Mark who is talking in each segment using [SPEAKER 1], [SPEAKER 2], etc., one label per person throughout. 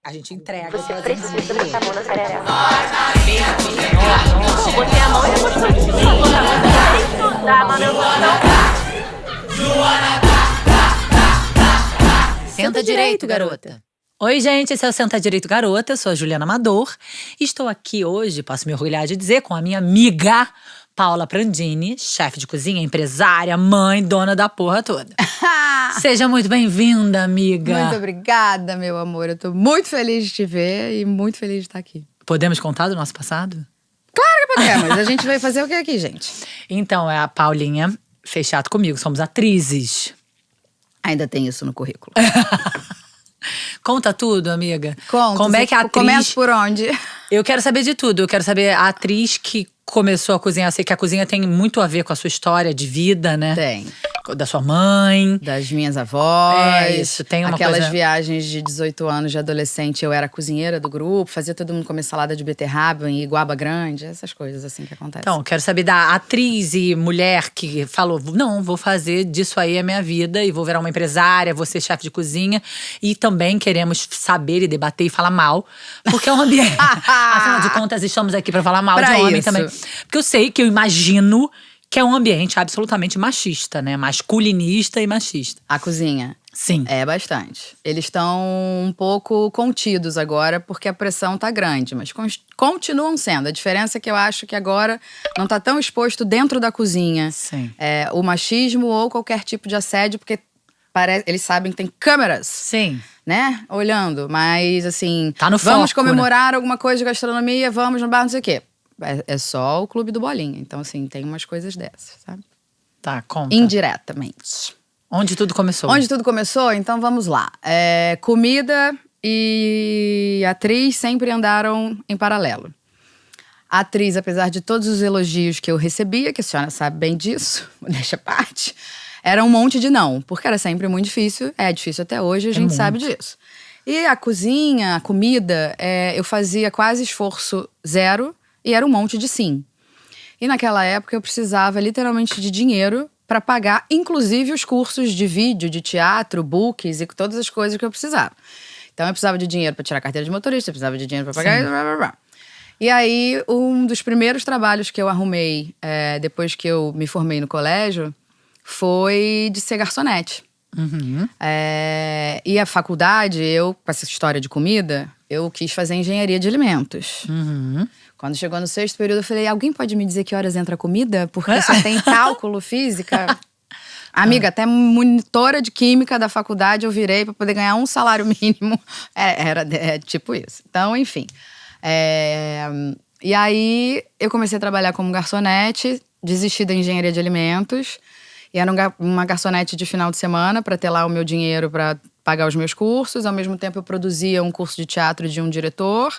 [SPEAKER 1] A gente entrega.
[SPEAKER 2] Você precisa botar a mão na pereré. Botei a mão e depois foi de mim. Tá, mano, eu não.
[SPEAKER 1] Senta direito, garota. Oi, gente, esse é o Senta Direito Garota, eu sou a Juliana Amador. Estou aqui hoje, posso me orgulhar de dizer, com a minha amiga Paula Prandini, chefe de cozinha, empresária, mãe, dona da porra toda. Seja muito bem-vinda, amiga.
[SPEAKER 3] Muito obrigada, meu amor. Eu tô muito feliz de te ver e muito feliz de estar aqui.
[SPEAKER 1] Podemos contar do nosso passado?
[SPEAKER 3] Claro que podemos. A gente vai fazer o que aqui, gente?
[SPEAKER 1] Então, a Paulinha fez teatro comigo, somos atrizes.
[SPEAKER 3] Ainda tem isso no currículo.
[SPEAKER 1] Conta tudo, amiga.
[SPEAKER 3] Conta.
[SPEAKER 1] Como é que a atriz…
[SPEAKER 3] Começa por onde?
[SPEAKER 1] Eu quero saber de tudo. Eu quero saber a atriz que começou a cozinhar. Eu sei que a cozinha tem muito a ver com a sua história de vida, né?
[SPEAKER 3] Tem.
[SPEAKER 1] Da sua mãe.
[SPEAKER 3] Das minhas avós.
[SPEAKER 1] É isso, tem uma
[SPEAKER 3] Aquelas
[SPEAKER 1] coisa…
[SPEAKER 3] viagens de 18 anos de adolescente, eu era cozinheira do grupo, fazia todo mundo comer salada de beterraba em Iguaba Grande, essas coisas assim que acontecem.
[SPEAKER 1] Então, quero saber da atriz e mulher que falou, não, vou fazer disso aí a minha vida e vou virar uma empresária, vou ser chefe de cozinha. E também queremos saber e debater e falar mal, porque é um ambiente… Afinal de contas, estamos aqui pra falar mal
[SPEAKER 3] Pra
[SPEAKER 1] de homem
[SPEAKER 3] isso.
[SPEAKER 1] também. Porque eu sei que eu imagino que é um ambiente absolutamente machista, né? Masculinista e machista.
[SPEAKER 3] A cozinha.
[SPEAKER 1] Sim.
[SPEAKER 3] É bastante. Eles estão um pouco contidos agora porque a pressão tá grande, mas continuam sendo. A diferença é que eu acho que agora não tá tão exposto dentro da cozinha
[SPEAKER 1] Sim.
[SPEAKER 3] o machismo ou qualquer tipo de assédio, porque eles sabem que tem câmeras,
[SPEAKER 1] Sim.
[SPEAKER 3] né? Olhando. Mas assim,
[SPEAKER 1] Tá no
[SPEAKER 3] vamos
[SPEAKER 1] foco,
[SPEAKER 3] comemorar alguma coisa de gastronomia, vamos no bar, não sei o quê. É só o clube do Bolinha. Então, assim, tem umas coisas dessas, sabe?
[SPEAKER 1] Tá, conta.
[SPEAKER 3] Indiretamente.
[SPEAKER 1] Onde tudo começou?
[SPEAKER 3] Onde tudo começou? Então vamos lá. Comida e atriz sempre andaram em paralelo. A atriz, apesar de todos os elogios que eu recebia, que a senhora sabe bem disso, deixa a parte, era um monte de não, porque era sempre muito difícil, é difícil até hoje, a gente sabe disso. E a cozinha, a comida, eu fazia quase esforço zero e era um monte de sim. E naquela época eu precisava literalmente de dinheiro para pagar, inclusive, os cursos de vídeo, de teatro, books e todas as coisas que eu precisava. Então eu precisava de dinheiro para tirar a carteira de motorista, eu precisava de dinheiro para pagar… Blá, blá, blá. E aí, um dos primeiros trabalhos que eu arrumei depois que eu me formei no colégio foi de ser garçonete.
[SPEAKER 1] Uhum.
[SPEAKER 3] E a faculdade, com essa história de comida, eu quis fazer engenharia de alimentos.
[SPEAKER 1] Uhum.
[SPEAKER 3] Quando chegou no sexto período, eu falei, alguém pode me dizer que horas entra a comida? Porque só tem cálculo, física. Amiga, até monitora de química da faculdade eu virei para poder ganhar um salário mínimo. Era tipo isso. Então, enfim. E aí, eu comecei a trabalhar como garçonete, desisti da engenharia de alimentos. E era uma garçonete de final de semana para ter lá o meu dinheiro para pagar os meus cursos. Ao mesmo tempo, eu produzia um curso de teatro de um diretor.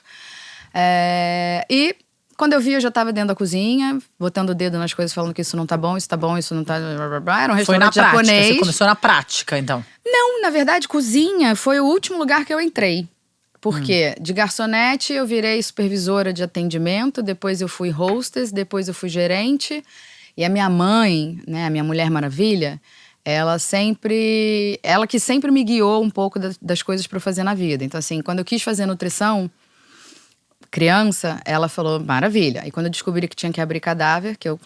[SPEAKER 3] E quando eu vi, eu já estava dentro da cozinha, botando o dedo nas coisas, falando que isso não tá bom, isso não tá… Era um restaurante japonês.
[SPEAKER 1] Você começou na prática, então?
[SPEAKER 3] Não, na verdade, cozinha foi o último lugar que eu entrei. Porque de garçonete eu virei supervisora de atendimento, depois eu fui hostess, depois eu fui gerente. E a minha mãe, né, a minha Mulher Maravilha, ela que sempre me guiou um pouco das coisas para eu fazer na vida. Então assim, quando eu quis fazer nutrição, criança, ela falou, maravilha. E quando eu descobri que tinha que abrir cadáver, que eu,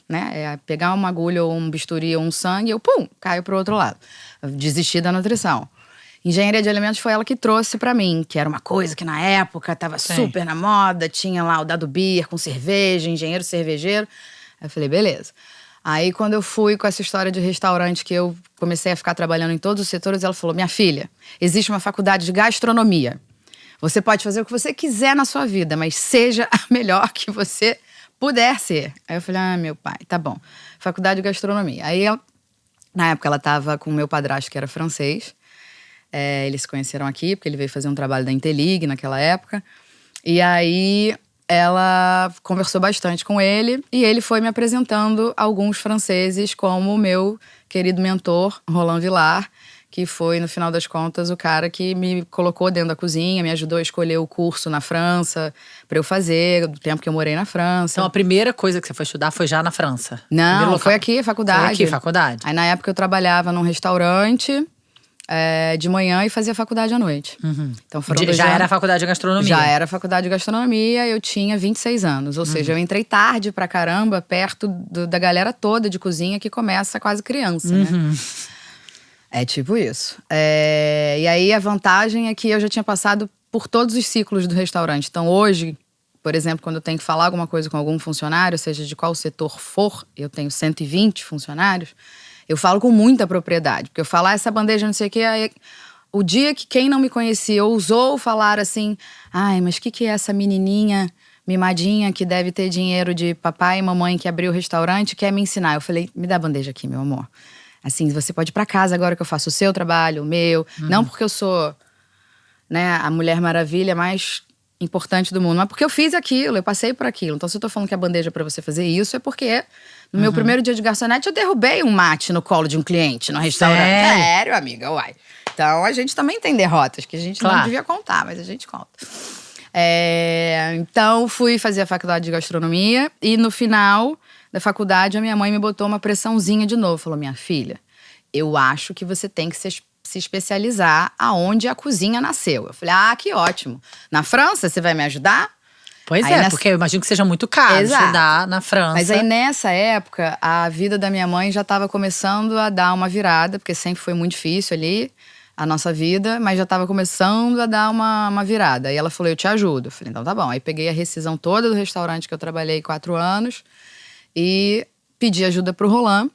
[SPEAKER 3] pegar uma agulha ou um bisturi ou um sangue, eu, caio pro outro lado. Eu desisti da nutrição. Engenharia de alimentos foi ela que trouxe pra mim, que era uma coisa que na época tava super na moda, tinha lá o Dado Beer com cerveja, engenheiro cervejeiro. Aí eu falei, beleza. Aí quando eu fui com essa história de restaurante, que eu comecei a ficar trabalhando em todos os setores, ela falou, minha filha, existe uma faculdade de gastronomia. Você pode fazer o que você quiser na sua vida, mas seja a melhor que você puder ser. Aí eu falei, meu pai, tá bom. Faculdade de gastronomia. Aí, na época, ela tava com o meu padrasto, que era francês. Eles se conheceram aqui, porque ele veio fazer um trabalho da Intelig naquela época. E aí, ela conversou bastante com ele. E ele foi me apresentando alguns franceses como o meu querido mentor, Roland Villar, que foi, no final das contas, o cara que me colocou dentro da cozinha, me ajudou a escolher o curso na França para eu fazer, do tempo que eu morei na França.
[SPEAKER 1] Então a primeira coisa que você foi estudar foi já na França?
[SPEAKER 3] Não, foi aqui, faculdade.
[SPEAKER 1] Foi aqui, faculdade.
[SPEAKER 3] Aí na época eu trabalhava num restaurante de manhã e fazia faculdade à noite. Então foram 2
[SPEAKER 1] Já
[SPEAKER 3] anos.
[SPEAKER 1] era a faculdade de gastronomia.
[SPEAKER 3] Já era faculdade de gastronomia, eu tinha 26 anos. Ou seja, eu entrei tarde pra caramba, perto da galera toda de cozinha que começa quase criança, né? É tipo isso. E aí a vantagem é que eu já tinha passado por todos os ciclos do restaurante. Então hoje, por exemplo, quando eu tenho que falar alguma coisa com algum funcionário, seja de qual setor for, eu tenho 120 funcionários, eu falo com muita propriedade. Porque eu falo, essa bandeja não sei o quê, aí, o dia que quem não me conhecia ousou falar assim, ai, mas o que é essa menininha mimadinha que deve ter dinheiro de papai e mamãe que abriu o restaurante quer me ensinar? Eu falei, me dá a bandeja aqui, meu amor. Assim, você pode ir pra casa agora que eu faço o seu trabalho, o meu. Não porque eu sou, né, a Mulher Maravilha mais importante do mundo, mas porque eu fiz aquilo, eu passei por aquilo. Então, se eu tô falando que a bandeja é pra você fazer isso, é porque no meu primeiro dia de garçonete eu derrubei um mate no colo de um cliente no restaurante. Sério, amiga, uai. Então, a gente também tem derrotas que a gente não devia contar, mas a gente conta. Então, fui fazer a faculdade de gastronomia e no final da faculdade, a minha mãe me botou uma pressãozinha de novo. Falou, minha filha, eu acho que você tem que se especializar aonde a cozinha nasceu. Eu falei, que ótimo. Na França, você vai me ajudar?
[SPEAKER 1] Pois aí porque eu imagino que seja muito caro estudar na França.
[SPEAKER 3] Mas aí, nessa época, a vida da minha mãe já estava começando a dar uma virada, porque sempre foi muito difícil ali, a nossa vida, mas já estava começando a dar uma virada. Aí ela falou, eu te ajudo. Eu falei, então tá bom. Aí peguei a rescisão toda do restaurante que eu trabalhei 4 anos e pedi ajuda pro Roland.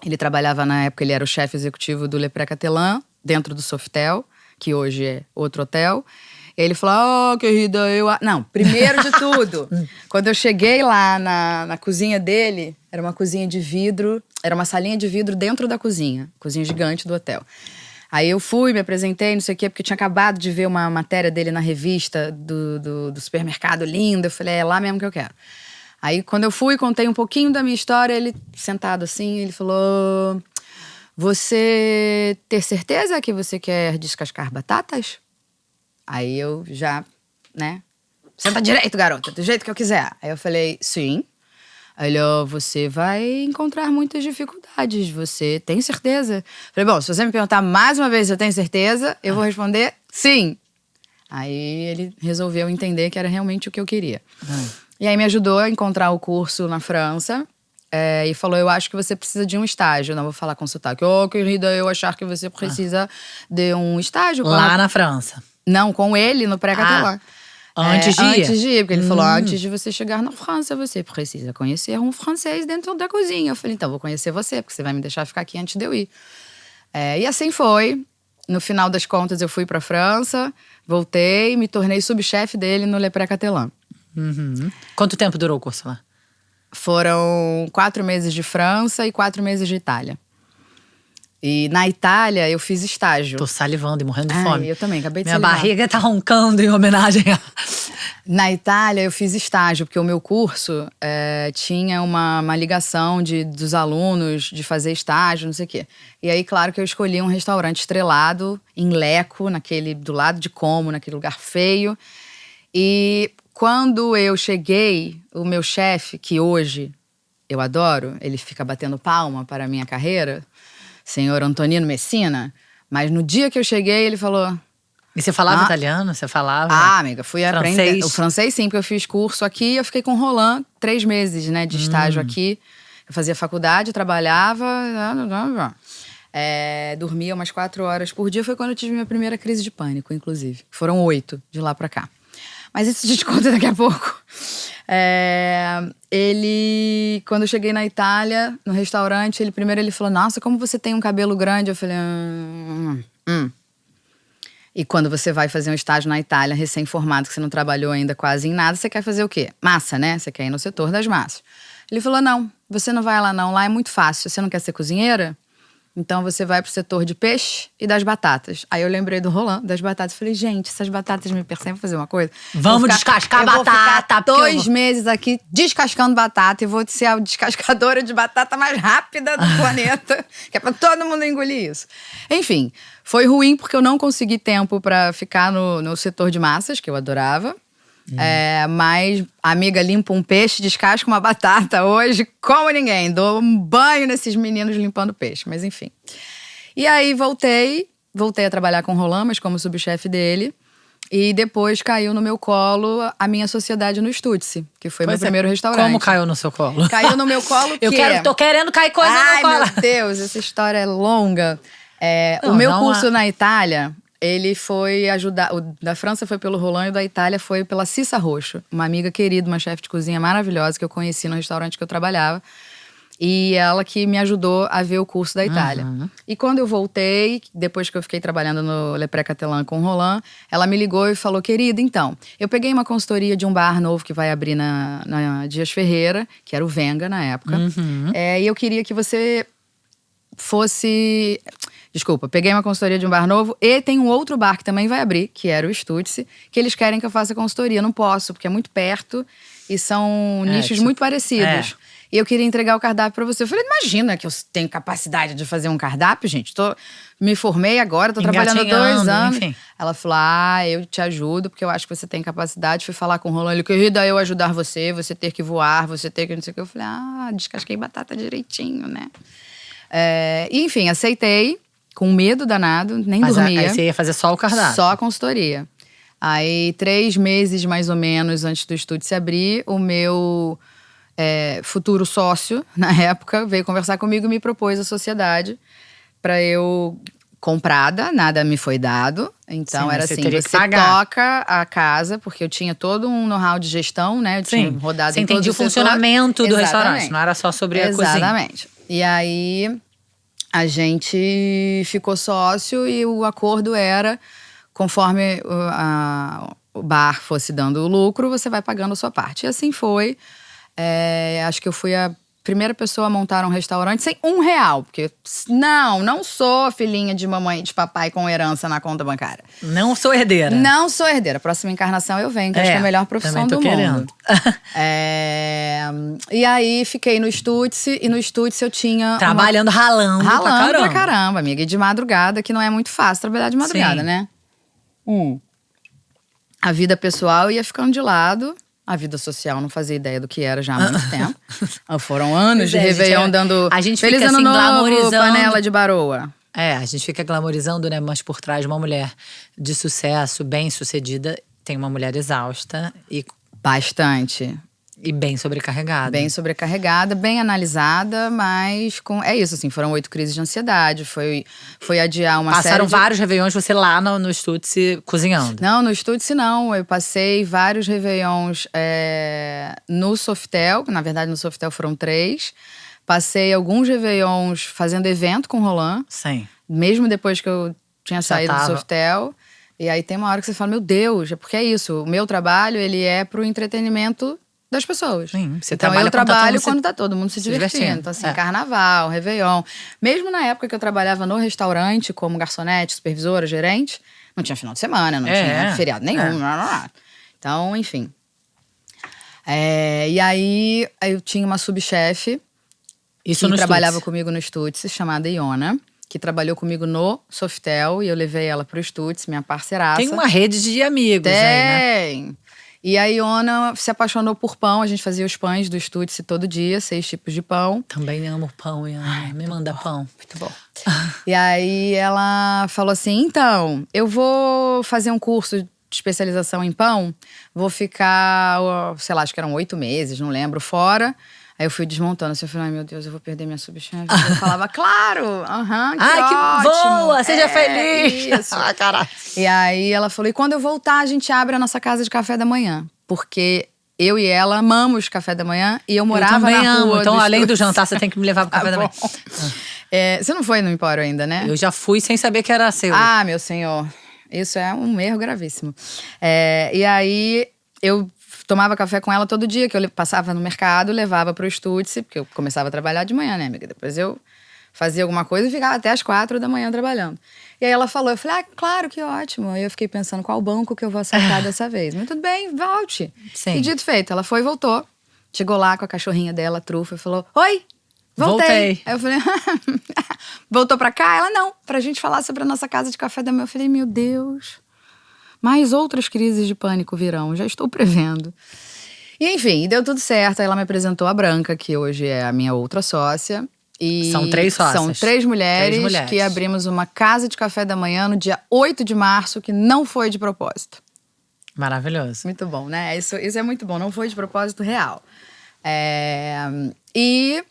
[SPEAKER 3] Ele trabalhava na época, ele era o chefe executivo do Le Pré-Catelan, dentro do Sofitel, que hoje é outro hotel. E ele falou, querida, Não, primeiro de tudo, quando eu cheguei lá na cozinha dele, era uma cozinha de vidro, era uma salinha de vidro dentro da cozinha gigante do hotel. Aí eu fui, me apresentei, não sei o quê, porque eu tinha acabado de ver uma matéria dele na revista do supermercado lindo. Eu falei, é lá mesmo que eu quero. Aí, quando eu fui, contei um pouquinho da minha história, ele sentado assim, ele falou, você ter certeza que você quer descascar batatas? Aí eu já, né, senta direito, garota, do jeito que eu quiser. Aí eu falei, sim. Aí ele, você vai encontrar muitas dificuldades, você tem certeza? Falei, bom, se você me perguntar mais uma vez se eu tenho certeza, eu vou responder sim. Aí ele resolveu entender que era realmente o que eu queria. E aí me ajudou a encontrar o curso na França. E falou, eu acho que você precisa de um estágio. Não vou falar com sotaque. Querida, eu achar que você precisa de um estágio.
[SPEAKER 1] Lá na França?
[SPEAKER 3] Não, com ele no pré-catalã.
[SPEAKER 1] Antes de ir?
[SPEAKER 3] Antes de ir, porque ele falou, antes de você chegar na França, você precisa conhecer um francês dentro da cozinha. Eu falei, então, vou conhecer você, porque você vai me deixar ficar aqui antes de eu ir. E assim foi. No final das contas, eu fui pra França, voltei, me tornei subchefe dele no Le Pré-Catelan.
[SPEAKER 1] Quanto tempo durou o curso lá?
[SPEAKER 3] Foram 4 meses de França e 4 meses de Itália. E na Itália, eu fiz estágio.
[SPEAKER 1] Tô salivando e morrendo de fome.
[SPEAKER 3] Eu também, acabei de
[SPEAKER 1] Minha
[SPEAKER 3] salivar.
[SPEAKER 1] barriga tá roncando em homenagem a…
[SPEAKER 3] Na Itália, eu fiz estágio, porque o meu curso tinha uma ligação dos alunos de fazer estágio, não sei o quê. E aí, claro que eu escolhi um restaurante estrelado, em Lecco, do lado de Como, naquele lugar feio. E quando eu cheguei, o meu chefe, que hoje eu adoro, ele fica batendo palma para a minha carreira, senhor Antonino Messina, mas no dia que eu cheguei, ele falou…
[SPEAKER 1] E você falava italiano? Você falava…
[SPEAKER 3] amiga, fui aprender. O francês sim, porque eu fiz curso aqui. Eu fiquei com o Roland 3 meses, né, de estágio aqui. Eu fazia faculdade, trabalhava… dormia umas 4 horas por dia. Foi quando eu tive minha primeira crise de pânico, inclusive. Foram 8 de lá pra cá. Mas isso a gente conta daqui a pouco. Quando eu cheguei na Itália, no restaurante, ele falou, nossa, como você tem um cabelo grande. Eu falei, E quando você vai fazer um estágio na Itália, recém-formado, que você não trabalhou ainda quase em nada, você quer fazer o quê? Massa, né? Você quer ir no setor das massas. Ele falou, não, você não vai lá não, lá é muito fácil. Você não quer ser cozinheira? Então você vai pro setor de peixe e das batatas. Aí eu lembrei do Roland, das batatas. Falei, gente, essas batatas me percebem fazer uma coisa.
[SPEAKER 1] Vamos descascar batata.
[SPEAKER 3] Eu vou ficar 2 meses aqui descascando batata e vou ser a descascadora de batata mais rápida do planeta. Que é pra todo mundo engolir isso. Enfim, foi ruim porque eu não consegui tempo pra ficar no setor de massas, que eu adorava. Mas a amiga limpa um peixe, descasca uma batata hoje, como ninguém. Dou um banho nesses meninos limpando peixe, mas enfim. E aí voltei voltei a trabalhar com o Roland, mas como subchefe dele. E depois caiu no meu colo a minha sociedade no Stutz, que foi meu primeiro restaurante.
[SPEAKER 1] Como caiu no seu colo?
[SPEAKER 3] Caiu no meu colo
[SPEAKER 1] Tô querendo cair coisa no meu colo.
[SPEAKER 3] Ai, meu Deus, essa história é longa. O meu curso na Itália, ele foi ajudar… O da França foi pelo Roland e o da Itália foi pela Cissa Roxo. Uma amiga querida, uma chefe de cozinha maravilhosa que eu conheci no restaurante que eu trabalhava. E ela que me ajudou a ver o curso da Itália. E quando eu voltei, depois que eu fiquei trabalhando no Le Pré-Catelan com o Roland, ela me ligou e falou, querida, então, eu peguei uma consultoria de um bar novo que vai abrir na Dias Ferreira, que era o Venga na época. E eu queria que você fosse… Desculpa, peguei uma consultoria de um bar novo e tem um outro bar que também vai abrir, que era o Stutz, que eles querem que eu faça consultoria. Não posso, porque é muito perto e são nichos muito parecidos. E eu queria entregar o cardápio pra você. Eu falei, imagina que eu tenho capacidade de fazer um cardápio, gente. Me formei agora, tô trabalhando há 2 anos. Enfim. Ela falou, eu te ajudo, porque eu acho que você tem capacidade. Fui falar com o Roland, ele, querida, eu ajudar você ter que voar, você ter que não sei o que. Eu falei, descasquei batata direitinho, né? E, enfim, aceitei, com medo danado, nem dormia.
[SPEAKER 1] Aí você ia fazer só o cardápio?
[SPEAKER 3] Só a consultoria. Aí, 3 meses, mais ou menos, antes do estúdio se abrir, o meu… futuro sócio, na época, veio conversar comigo e me propôs a sociedade para eu… Comprada, nada me foi dado. Então, era assim, você toca a casa, porque eu tinha todo um know-how de gestão, né? Eu tinha rodado
[SPEAKER 1] você
[SPEAKER 3] em todo
[SPEAKER 1] entendia o funcionamento do restaurante, não era só sobre a cozinha.
[SPEAKER 3] Exatamente. E aí, a gente ficou sócio e o acordo era, conforme o bar fosse dando o lucro, você vai pagando a sua parte. E assim foi. Acho que eu fui a primeira pessoa a montar um restaurante sem R$1. Porque não sou filhinha de mamãe e de papai com herança na conta bancária.
[SPEAKER 1] Não sou herdeira.
[SPEAKER 3] Não sou herdeira. Próxima encarnação eu venho, que acho que é a melhor profissão do mundo. E aí fiquei no Stutz, e no Stutz eu tinha…
[SPEAKER 1] Ralando
[SPEAKER 3] pra caramba, amiga. E de madrugada, que não é muito fácil trabalhar de madrugada, né? A vida pessoal ia ficando de lado. A vida social não fazia ideia do que era já há muito tempo. Foram anos de Réveillon dando…
[SPEAKER 1] A gente
[SPEAKER 3] Feliz
[SPEAKER 1] fica
[SPEAKER 3] ano
[SPEAKER 1] assim,
[SPEAKER 3] novo,
[SPEAKER 1] glamorizando…
[SPEAKER 3] panela de baroa.
[SPEAKER 1] A gente fica glamorizando, né? Mas por trás de uma mulher de sucesso, bem-sucedida, tem uma mulher exausta e…
[SPEAKER 3] Bastante.
[SPEAKER 1] E bem sobrecarregada.
[SPEAKER 3] Bem sobrecarregada, bem analisada, mas com… É isso, assim, foram 8 crises de ansiedade, foi adiar uma série de…
[SPEAKER 1] Passaram vários réveillons você lá no Stutz cozinhando?
[SPEAKER 3] Não, no Stutz não. Eu passei vários réveillons no Sofitel, na verdade no Sofitel foram 3. Passei alguns réveillons fazendo evento com o Roland.
[SPEAKER 1] Sim.
[SPEAKER 3] Mesmo depois que eu tinha saído do Sofitel. E aí tem uma hora que você fala, meu Deus, porque é isso. O meu trabalho, ele é pro entretenimento das pessoas.
[SPEAKER 1] Sim, você
[SPEAKER 3] então eu trabalho quando tá todo mundo se divertindo. Então assim, carnaval, réveillon. Mesmo na época que eu trabalhava no restaurante como garçonete, supervisora, gerente, não tinha final de semana, não tinha feriado nenhum. Então, enfim. E aí eu tinha uma subchefe que trabalhava comigo no Stutz, chamada Iona, que trabalhou comigo no Sofitel, e eu levei ela pro Stutz, minha parceiraça.
[SPEAKER 1] Tem uma rede de amigos aí, né?
[SPEAKER 3] E a Iona se apaixonou por pão. A gente fazia os pães do Stutz todo dia, 6 tipos de pão.
[SPEAKER 1] Também amo pão, Iona. Me manda pão.
[SPEAKER 3] Muito bom. E aí ela falou assim, então, eu vou fazer um curso de especialização em pão. Vou ficar, sei lá, acho que eram 8 meses, não lembro, fora. Aí eu fui desmontando, assim, eu falei, ai meu Deus, eu vou perder minha subchefe. Eu falava, claro, que ótimo.
[SPEAKER 1] Boa, seja feliz.
[SPEAKER 3] Isso.
[SPEAKER 1] Caralho.
[SPEAKER 3] E aí ela falou, e quando eu voltar, a gente abre a nossa casa de café da manhã. Porque eu e ela amamos café da manhã e eu morava na rua.
[SPEAKER 1] Então, além do jantar, você tem que me levar pro café da manhã.
[SPEAKER 3] Você não foi no Empório ainda, né?
[SPEAKER 1] Eu já fui sem saber que era seu.
[SPEAKER 3] Ah, meu senhor. Isso é um erro gravíssimo. E aí, eu tomava café com ela todo dia, que eu passava no mercado, levava pro Stutz, porque eu começava a trabalhar de manhã, né, amiga? Depois eu fazia alguma coisa e ficava até as 4 da manhã trabalhando. E aí ela falou, eu falei, claro, que ótimo. Aí eu fiquei pensando, qual banco que eu vou assaltar dessa vez? Mas tudo bem, volte.
[SPEAKER 1] Sim.
[SPEAKER 3] E dito feito, ela foi e voltou. Chegou lá com a cachorrinha dela, a Trufa, e falou, oi, voltei. Aí eu falei, voltou pra cá? Ela, não, pra gente falar sobre a nossa casa de café da manhã. Eu falei, meu Deus, mais outras crises de pânico virão, já estou prevendo. E enfim, deu tudo certo. Aí ela me apresentou a Branca, que hoje é a minha outra sócia. E
[SPEAKER 1] São 3 sócias.
[SPEAKER 3] São 3 mulheres,
[SPEAKER 1] 3 mulheres
[SPEAKER 3] que abrimos uma casa de café da manhã no dia 8 de março, que não foi de propósito.
[SPEAKER 1] Maravilhoso.
[SPEAKER 3] Muito bom, né? Isso é muito bom, não foi de propósito real. E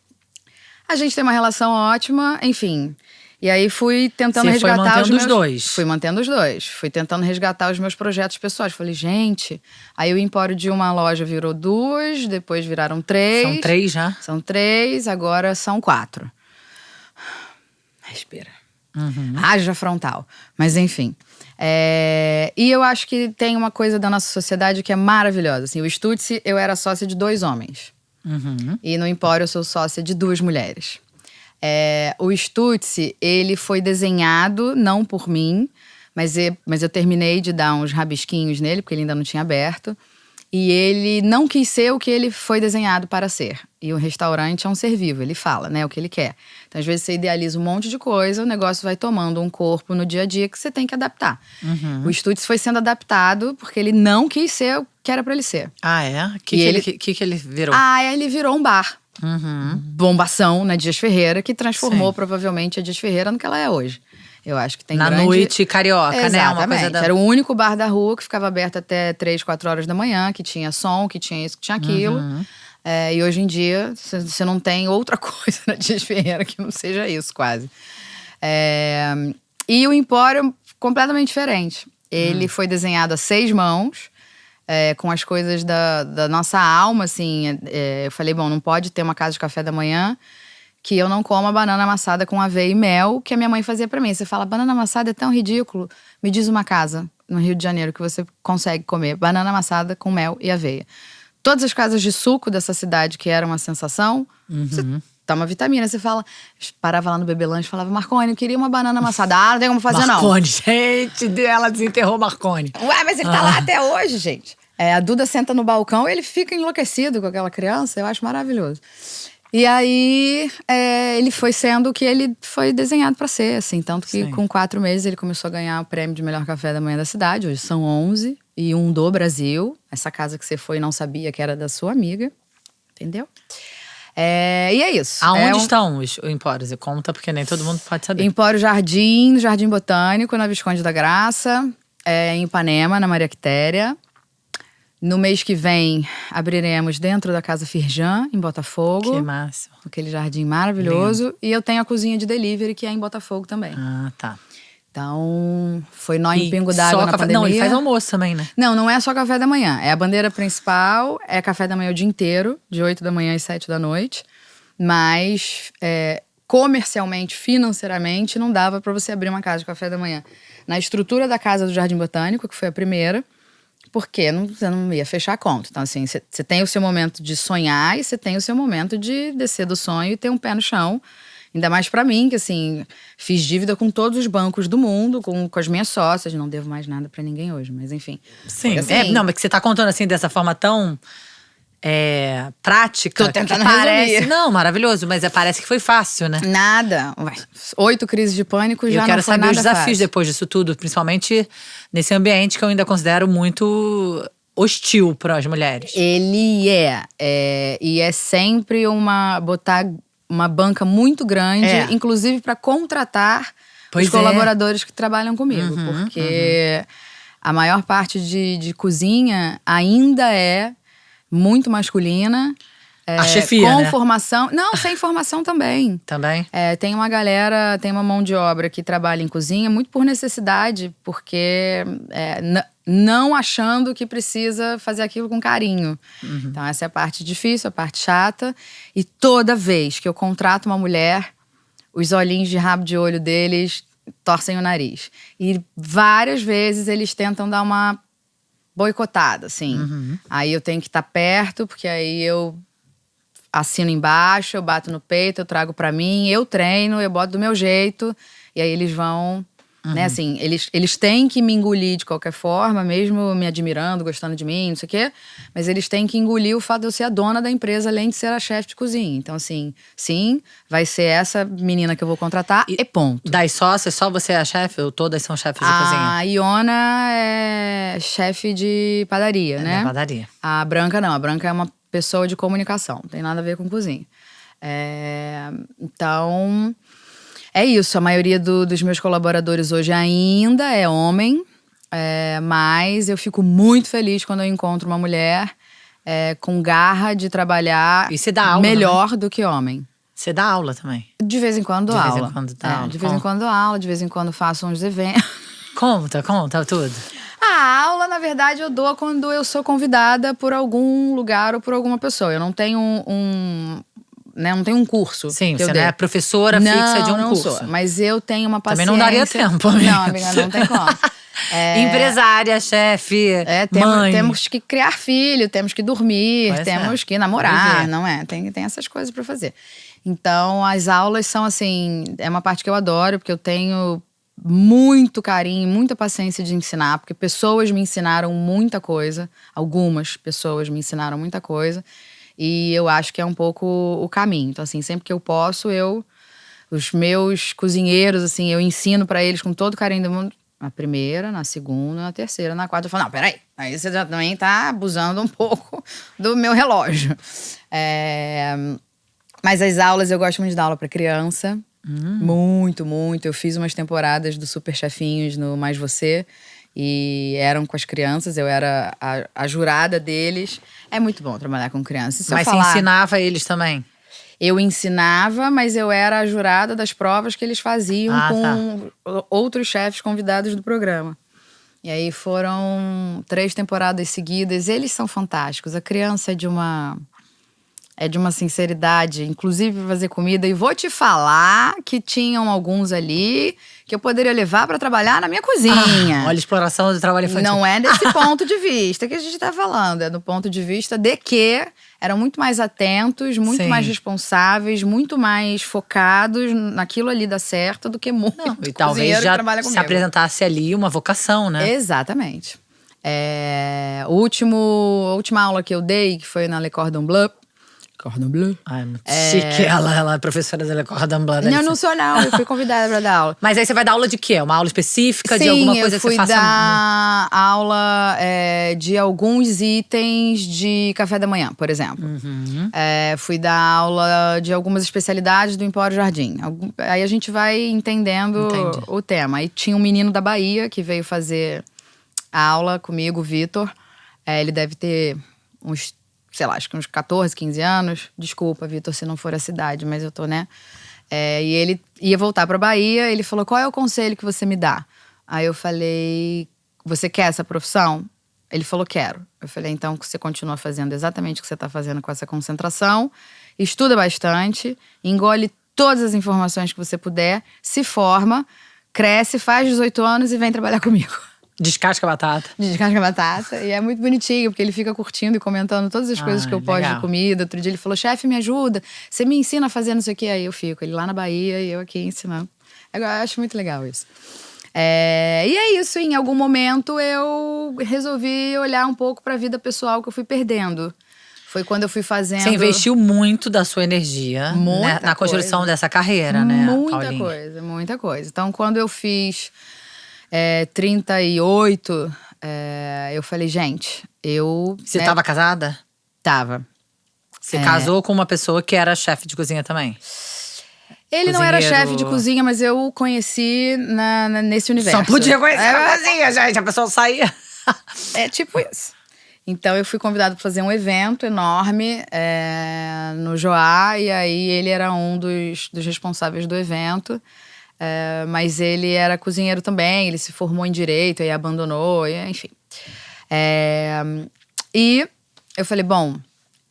[SPEAKER 3] a gente tem uma relação ótima, enfim. E aí fui tentando
[SPEAKER 1] Você foi
[SPEAKER 3] resgatar
[SPEAKER 1] mantendo
[SPEAKER 3] os
[SPEAKER 1] os
[SPEAKER 3] meus…
[SPEAKER 1] dois.
[SPEAKER 3] Fui mantendo os dois. Fui tentando resgatar os meus projetos pessoais. Falei, gente… Aí o empório de uma loja virou 2, depois viraram 3.
[SPEAKER 1] São 3 já?
[SPEAKER 3] São 3, agora são 4. Respira. Haja frontal. Mas enfim. E eu acho que tem uma coisa da nossa sociedade que é maravilhosa. Assim, o Stutz, eu era sócia de 2 homens. E no empório eu sou sócia de 2 mulheres. O Stutz, ele foi desenhado, não por mim, mas eu terminei de dar uns rabisquinhos nele, porque ele ainda não tinha aberto. E ele não quis ser o que ele foi desenhado para ser. E o restaurante é um ser vivo, ele fala, né, o que ele quer. Então, às vezes, você idealiza um monte de coisa, o negócio vai tomando um corpo no dia a dia que você tem que adaptar. O Stutz foi sendo adaptado porque ele não quis ser o que era para ele ser.
[SPEAKER 1] Ah, é? O que ele virou?
[SPEAKER 3] Ele virou um bar. Bombação na Dias Ferreira, que transformou provavelmente a Dias Ferreira no que ela é hoje. Eu acho que tem
[SPEAKER 1] na
[SPEAKER 3] grande…
[SPEAKER 1] noite carioca,
[SPEAKER 3] Exatamente.
[SPEAKER 1] né? Uma coisa da…
[SPEAKER 3] Era o único bar da rua que ficava aberto até 3, 4 horas da manhã, que tinha som, que tinha isso, que tinha aquilo. E hoje em dia, você não tem outra coisa na Dias Ferreira que não seja isso, quase. E o empório, completamente diferente. Ele foi desenhado a 6 mãos, com as coisas da nossa alma, assim. Eu falei, bom, não pode ter uma casa de café da manhã que eu não coma banana amassada com aveia e mel, que a minha mãe fazia pra mim. Você fala, banana amassada é tão ridículo. Me diz uma casa no Rio de Janeiro que você consegue comer banana amassada com mel e aveia. Todas as casas de suco dessa cidade, que era uma sensação, você toma vitamina. Você fala, parava lá no Bebelanche e falava, Marconi, eu queria uma banana amassada. Não tem como fazer,
[SPEAKER 1] Marconi, gente, ela desenterrou Marconi.
[SPEAKER 3] Ué, mas ele tá lá até hoje, gente. A Duda senta no balcão e ele fica enlouquecido com aquela criança. Eu acho maravilhoso. E aí, ele foi sendo o que ele foi desenhado pra ser, assim. Tanto que com 4 meses ele começou a ganhar o prêmio de melhor café da manhã da cidade. Hoje são 11 e um do Brasil. Essa casa que você foi não sabia que era da sua amiga, entendeu? E é isso.
[SPEAKER 1] Aonde estão os empórios? Conta, porque nem todo mundo pode saber.
[SPEAKER 3] Empório Jardim, no Jardim Botânico, na Visconde da Graça. Em Ipanema, na Maria Quitéria. No mês que vem, abriremos dentro da Casa Firjan, em Botafogo.
[SPEAKER 1] Que massa.
[SPEAKER 3] Aquele jardim maravilhoso.
[SPEAKER 1] Lindo.
[SPEAKER 3] E eu tenho a cozinha de delivery, que é em Botafogo também.
[SPEAKER 1] Ah, tá.
[SPEAKER 3] Então, foi nó em pingo d'água na pandemia.
[SPEAKER 1] Não, e faz almoço também, né?
[SPEAKER 3] Não é só café da manhã. É a bandeira principal, é café da manhã o dia inteiro, de 8 da manhã às 7 da noite. Mas, comercialmente, financeiramente, não dava para você abrir uma casa de café da manhã na estrutura da Casa do Jardim Botânico, que foi a primeira. Porque você não ia fechar a conta. Então, assim, você tem o seu momento de sonhar e você tem o seu momento de descer do sonho e ter um pé no chão. Ainda mais pra mim, que assim, fiz dívida com todos os bancos do mundo, com as minhas sócias. Não devo mais nada pra ninguém hoje, mas enfim.
[SPEAKER 1] Sim,
[SPEAKER 3] assim,
[SPEAKER 1] não, mas que você tá contando assim, dessa forma tão… prática.
[SPEAKER 3] Tô tentando
[SPEAKER 1] parece,
[SPEAKER 3] resumir.
[SPEAKER 1] não, maravilhoso, mas parece que foi fácil, né?
[SPEAKER 3] Nada. 8 crises de pânico já não foi nada fácil.
[SPEAKER 1] Eu quero saber os desafios depois disso tudo, principalmente nesse ambiente que eu ainda considero muito hostil para as mulheres.
[SPEAKER 3] Ele e é sempre botar uma banca muito grande, inclusive para contratar os colaboradores que trabalham comigo, porque a maior parte de cozinha ainda é muito masculina.
[SPEAKER 1] A chefia,
[SPEAKER 3] com
[SPEAKER 1] né?
[SPEAKER 3] formação. Não, sem formação também.
[SPEAKER 1] Também?
[SPEAKER 3] Tem uma galera, tem uma mão de obra que trabalha em cozinha muito por necessidade, porque não achando que precisa fazer aquilo com carinho. Então essa é a parte difícil, a parte chata. E toda vez que eu contrato uma mulher, os olhinhos de rabo de olho deles torcem o nariz. E várias vezes eles tentam dar uma boicotada, assim. Aí eu tenho que estar perto, porque aí eu assino embaixo, eu bato no peito, eu trago pra mim, eu treino, eu boto do meu jeito. E aí eles vão, né, assim, eles têm que me engolir de qualquer forma, mesmo me admirando, gostando de mim, não sei o quê. Mas eles têm que engolir o fato de eu ser a dona da empresa, além de ser a chefe de cozinha. Então, assim, sim, vai ser essa menina que eu vou contratar e ponto.
[SPEAKER 1] Das sócias, só você é a chefe ou todas são chefes de cozinha?
[SPEAKER 3] A Iona é chefe de padaria, né?
[SPEAKER 1] Da padaria.
[SPEAKER 3] A Branca não, a Branca é uma pessoa de comunicação, não tem nada a ver com cozinha. Então, é isso. A maioria dos meus colaboradores hoje ainda é homem. Mas eu fico muito feliz quando eu encontro uma mulher com garra de trabalhar
[SPEAKER 1] E você dá aula
[SPEAKER 3] melhor do que homem.
[SPEAKER 1] Você dá aula também?
[SPEAKER 3] De vez em quando dou
[SPEAKER 1] De vez em
[SPEAKER 3] aula.
[SPEAKER 1] quando dá aula.
[SPEAKER 3] De vez em quando dou aula, de vez em quando faço uns eventos.
[SPEAKER 1] Conta tudo.
[SPEAKER 3] A aula, na verdade, eu dou quando eu sou convidada por algum lugar ou por alguma pessoa. Eu não tenho não tenho um curso.
[SPEAKER 1] Sim,
[SPEAKER 3] que eu
[SPEAKER 1] você
[SPEAKER 3] dê.
[SPEAKER 1] não é professora fixa de um
[SPEAKER 3] não
[SPEAKER 1] curso.
[SPEAKER 3] sou, mas eu tenho uma paciência.
[SPEAKER 1] Também não daria tempo, amiga.
[SPEAKER 3] Não, amiga, não tem como.
[SPEAKER 1] Empresária, chefe, mãe.
[SPEAKER 3] Temos que criar filho, temos que dormir,
[SPEAKER 1] Pois
[SPEAKER 3] temos que
[SPEAKER 1] Viver.
[SPEAKER 3] namorar, não é? Tem essas coisas pra fazer. Então, as aulas são assim, é uma parte que eu adoro, porque eu tenho muito carinho, muita paciência de ensinar, porque pessoas me ensinaram muita coisa, algumas pessoas me ensinaram muita coisa, e eu acho que é um pouco o caminho. Então, assim, sempre que eu posso, os meus cozinheiros, assim, eu ensino pra eles com todo o carinho do mundo. Na primeira, na segunda, na terceira, na quarta. Eu falo, não, peraí. Aí você já também tá abusando um pouco do meu relógio. Mas as aulas, eu gosto muito de dar aula pra criança. Muito, muito. Eu fiz umas temporadas do Super Chefinhos no Mais Você. E eram com as crianças, eu era a jurada deles. É muito bom trabalhar com crianças.
[SPEAKER 1] Mas você ensinava eles também?
[SPEAKER 3] Eu ensinava, mas eu era a jurada das provas que eles faziam com outros chefes convidados do programa. E aí foram 3 temporadas seguidas. Eles são fantásticos. A criança é de uma sinceridade, inclusive pra fazer comida. E vou te falar que tinham alguns ali que eu poderia levar pra trabalhar na minha cozinha.
[SPEAKER 1] Olha a exploração do trabalho infantil.
[SPEAKER 3] Não é desse ponto de vista que a gente tá falando. É do ponto de vista de que eram muito mais atentos, muito
[SPEAKER 1] Sim.
[SPEAKER 3] mais responsáveis, muito mais focados naquilo ali dar certo do que muito
[SPEAKER 1] E talvez
[SPEAKER 3] cozinheiro que
[SPEAKER 1] já
[SPEAKER 3] trabalha
[SPEAKER 1] se
[SPEAKER 3] comigo.
[SPEAKER 1] apresentasse ali uma vocação, né?
[SPEAKER 3] Exatamente. A última aula que eu dei, que foi na Le Cordon Bleu. Cordon Bleu?
[SPEAKER 1] Ai, muito chique. Ela é professora da Le Cordon Bleu.
[SPEAKER 3] Não, não sou não. Eu fui convidada pra dar aula.
[SPEAKER 1] Mas aí você vai dar aula de quê? Uma aula específica de
[SPEAKER 3] Sim,
[SPEAKER 1] alguma coisa
[SPEAKER 3] eu
[SPEAKER 1] que você
[SPEAKER 3] fui
[SPEAKER 1] faça?
[SPEAKER 3] dar aula de alguns itens de café da manhã, por exemplo. Fui dar aula de algumas especialidades do Empório Jardim. Aí a gente vai entendendo
[SPEAKER 1] Entendi.
[SPEAKER 3] o tema. Aí tinha um menino da Bahia que veio fazer a aula comigo, o Vitor. Ele deve ter uns, sei lá, acho que uns 14, 15 anos. Desculpa, Vitor, se não for a cidade, mas eu tô, né? E ele ia voltar pra Bahia, ele falou, qual é o conselho que você me dá? Aí eu falei, você quer essa profissão? Ele falou, quero. Eu falei, então você continua fazendo exatamente o que você tá fazendo com essa concentração, estuda bastante, engole todas as informações que você puder, se forma, cresce, faz 18 anos e vem trabalhar comigo.
[SPEAKER 1] Descasca a batata.
[SPEAKER 3] Descasca a batata. E é muito bonitinho, porque ele fica curtindo e comentando todas as coisas que eu posto de comida. Outro dia ele falou, chefe, me ajuda. Você me ensina a fazer não sei o quê. Aí eu fico, ele lá na Bahia e eu aqui ensinando. Eu acho muito legal isso. E é isso, em algum momento eu resolvi olhar um pouco pra vida pessoal que eu fui perdendo. Foi quando eu fui fazendo…
[SPEAKER 1] Você investiu muito da sua energia na construção dessa carreira, né, Paulinha?
[SPEAKER 3] Muita coisa. Então, quando eu fiz 38, eu falei, gente,
[SPEAKER 1] Você estava casada?
[SPEAKER 3] Tava.
[SPEAKER 1] Você casou com uma pessoa que era chefe de cozinha também?
[SPEAKER 3] Ele não era chefe de cozinha, mas eu o conheci nesse universo.
[SPEAKER 1] Só podia conhecer a cozinha, gente. A pessoa saía.
[SPEAKER 3] É tipo isso. Então eu fui convidada para fazer um evento enorme no Joá. E aí ele era um dos responsáveis do evento. Mas ele era cozinheiro também. Ele se formou em Direito e abandonou, enfim. E eu falei, bom…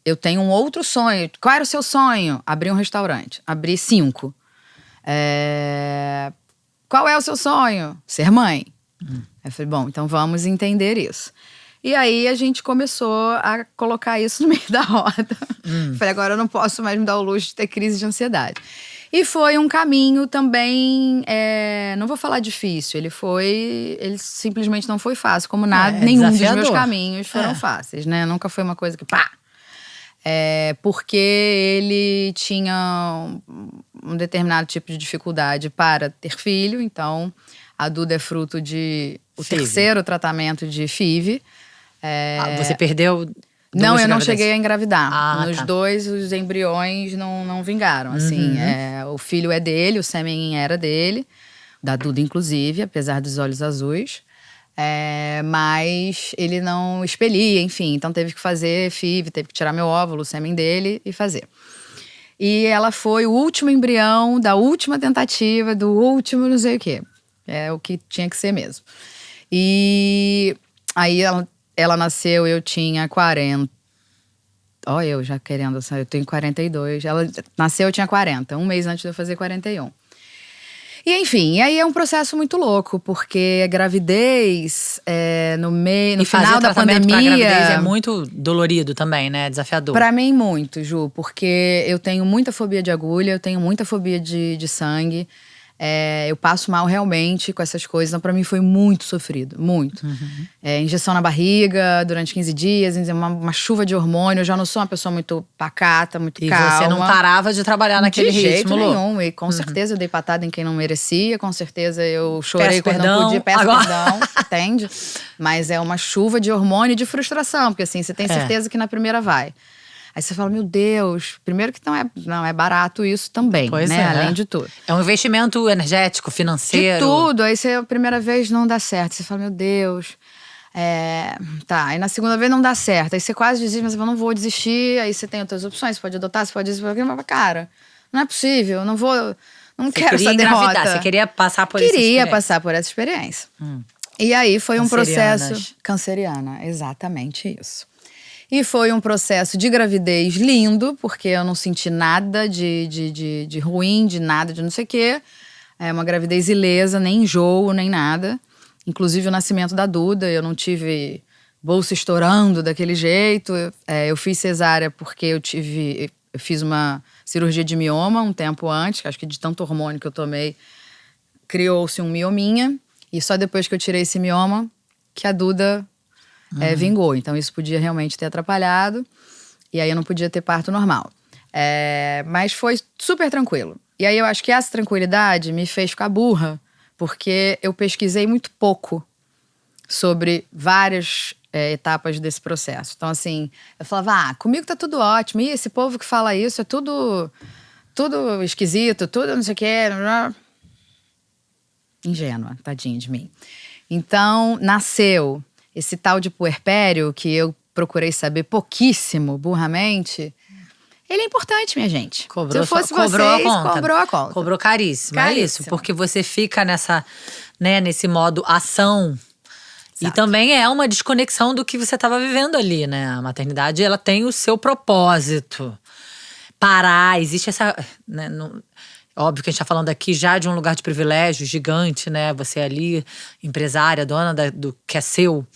[SPEAKER 3] Eu tenho um outro sonho. Qual era o seu sonho? Abrir um restaurante. Abri 5. Qual é o seu sonho? Ser mãe. Eu falei, bom, então vamos entender isso. E aí a gente começou a colocar isso no meio da roda. Falei, agora eu não posso mais me dar o luxo de ter crise de ansiedade. E foi um caminho também, não vou falar difícil, ele simplesmente não foi fácil. Como nada, nenhum dos meus caminhos foram fáceis, né? Nunca foi uma coisa que pá! Porque ele tinha um determinado tipo de dificuldade para ter filho. Então, a Duda é fruto de o terceiro tratamento de FIV.
[SPEAKER 1] Você perdeu
[SPEAKER 3] Não, eu não
[SPEAKER 1] gravidezes?
[SPEAKER 3] cheguei a engravidar.
[SPEAKER 1] Ah,
[SPEAKER 3] Nos
[SPEAKER 1] tá.
[SPEAKER 3] 2, os embriões não vingaram, assim. O filho é dele, o sêmen era dele. Da Duda, inclusive, apesar dos olhos azuis. Mas ele não expelia, enfim. Então teve que fazer FIV, teve que tirar meu óvulo, o sêmen dele e fazer. E ela foi o último embrião da última tentativa, do último não sei o quê. É o que tinha que ser mesmo. E aí ela nasceu, eu tinha 40. Ó, eu já querendo, eu tenho 42. Ela nasceu, eu tinha 40. Um mês antes de eu fazer 41. E enfim, aí é um processo muito louco, porque a gravidez, no final da
[SPEAKER 1] tratamento pra
[SPEAKER 3] pandemia…
[SPEAKER 1] gravidez é muito dolorido também, né? Desafiador.
[SPEAKER 3] Pra mim, muito, Ju, porque eu tenho muita fobia de agulha, eu tenho muita fobia de sangue. Eu passo mal realmente com essas coisas, então pra mim foi muito sofrido, muito. Injeção na barriga durante 15 dias, uma chuva de hormônio. Eu já não sou uma pessoa muito pacata, muito calma.
[SPEAKER 1] E você não parava de trabalhar naquele
[SPEAKER 3] de jeito
[SPEAKER 1] ritmo, Lu?
[SPEAKER 3] nenhum. E com certeza eu dei patada em quem não merecia, com certeza eu chorei
[SPEAKER 1] Peço
[SPEAKER 3] quando
[SPEAKER 1] perdão,
[SPEAKER 3] não podia, peço
[SPEAKER 1] agora.
[SPEAKER 3] perdão, entende? Mas é uma chuva de hormônio e de frustração, porque assim, você tem certeza que na primeira vai. Aí você fala, meu Deus, primeiro que não é barato isso também,
[SPEAKER 1] Pois
[SPEAKER 3] né?
[SPEAKER 1] é.
[SPEAKER 3] Além de tudo.
[SPEAKER 1] É um investimento energético, financeiro.
[SPEAKER 3] De tudo. Aí você, a primeira vez não dá certo. Você fala, meu Deus. Tá, aí na segunda vez não dá certo. Aí você quase desiste, mas você fala, não vou desistir. Aí você tem outras opções, você pode adotar, você pode isso, mas cara, não é possível, eu não vou, não quero essa derrota.
[SPEAKER 1] Você queria passar por essa experiência.
[SPEAKER 3] Queria passar por essa experiência. E aí foi um processo… Canceriana, exatamente isso. E foi um processo de gravidez lindo, porque eu não senti nada de ruim, de nada, de não sei o quê. É uma gravidez ilesa, nem enjoo, nem nada. Inclusive o nascimento da Duda, eu não tive bolsa estourando daquele jeito. Eu fiz cesárea porque eu fiz uma cirurgia de mioma um tempo antes, acho que de tanto hormônio que eu tomei, criou-se um miominha. E só depois que eu tirei esse mioma, que a Duda vingou. Então isso podia realmente ter atrapalhado. E aí eu não podia ter parto normal. Mas foi super tranquilo. E aí eu acho que essa tranquilidade me fez ficar burra, porque eu pesquisei muito pouco sobre várias etapas desse processo. Então assim, eu falava, comigo tá tudo ótimo. E esse povo que fala isso é tudo esquisito, tudo não sei o quê. Ingênua, tadinha de mim. Então nasceu esse tal de puerpério, que eu procurei saber pouquíssimo, burramente. Ele é importante, minha gente.
[SPEAKER 1] Cobrou,
[SPEAKER 3] se eu fosse
[SPEAKER 1] cobrou
[SPEAKER 3] vocês,
[SPEAKER 1] a conta.
[SPEAKER 3] cobrou a conta.
[SPEAKER 1] Cobrou caríssimo. É isso,
[SPEAKER 3] Caríssimo.
[SPEAKER 1] porque você fica nesse modo ação.
[SPEAKER 3] Exato.
[SPEAKER 1] E também é uma desconexão do que você estava vivendo ali, né? A maternidade, ela tem o seu propósito. Parar, existe essa… Né, óbvio que a gente tá falando aqui já de um lugar de privilégio gigante, né? Você ali, empresária, dona do que é seu.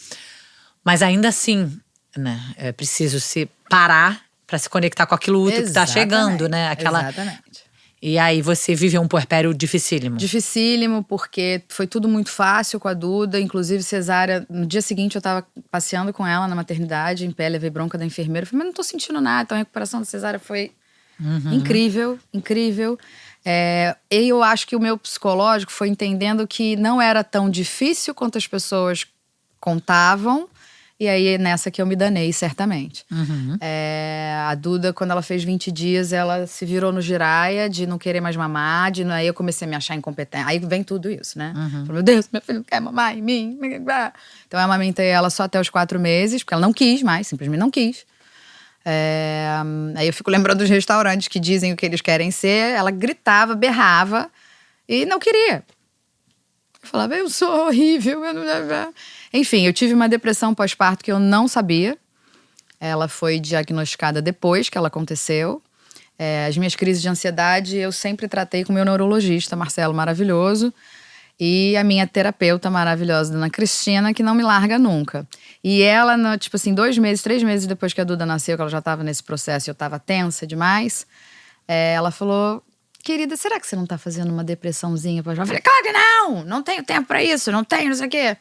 [SPEAKER 1] Mas ainda assim, né? É preciso se parar para se conectar com aquilo útil que tá chegando, né?
[SPEAKER 3] Exatamente.
[SPEAKER 1] E aí você viveu um puerpério dificílimo.
[SPEAKER 3] Dificílimo, porque foi tudo muito fácil com a Duda. Inclusive, cesárea, no dia seguinte eu tava passeando com ela na maternidade, em pé, levei bronca da enfermeira. Falei, mas não tô sentindo nada. Então a recuperação da cesárea foi incrível, incrível. E eu acho que o meu psicológico foi entendendo que não era tão difícil quanto as pessoas contavam. E aí, nessa que eu me danei, certamente. A Duda, quando ela fez 20 dias, ela se virou no giraia de não querer mais mamar. Aí eu comecei a me achar incompetente. Aí vem tudo isso, né? Falei, meu Deus, meu filho não quer mamar em mim. Então eu amamentei ela só até os 4 meses, porque ela não quis mais, simplesmente não quis. Aí eu fico lembrando dos restaurantes que dizem o que eles querem ser. Ela gritava, berrava e não queria. Eu falava, eu sou horrível. Enfim, eu tive uma depressão pós-parto que eu não sabia. Ela foi diagnosticada depois que ela aconteceu. As minhas crises de ansiedade eu sempre tratei com o meu neurologista, Marcelo, maravilhoso. E a minha terapeuta maravilhosa, Dona Cristina, que não me larga nunca. E ela, tipo assim, 2 meses, 3 meses depois que a Duda nasceu, que ela já estava nesse processo e eu estava tensa demais, ela falou, querida, será que você não tá fazendo uma depressãozinha? Eu falei, claro que não tenho tempo pra isso, não sei o quê.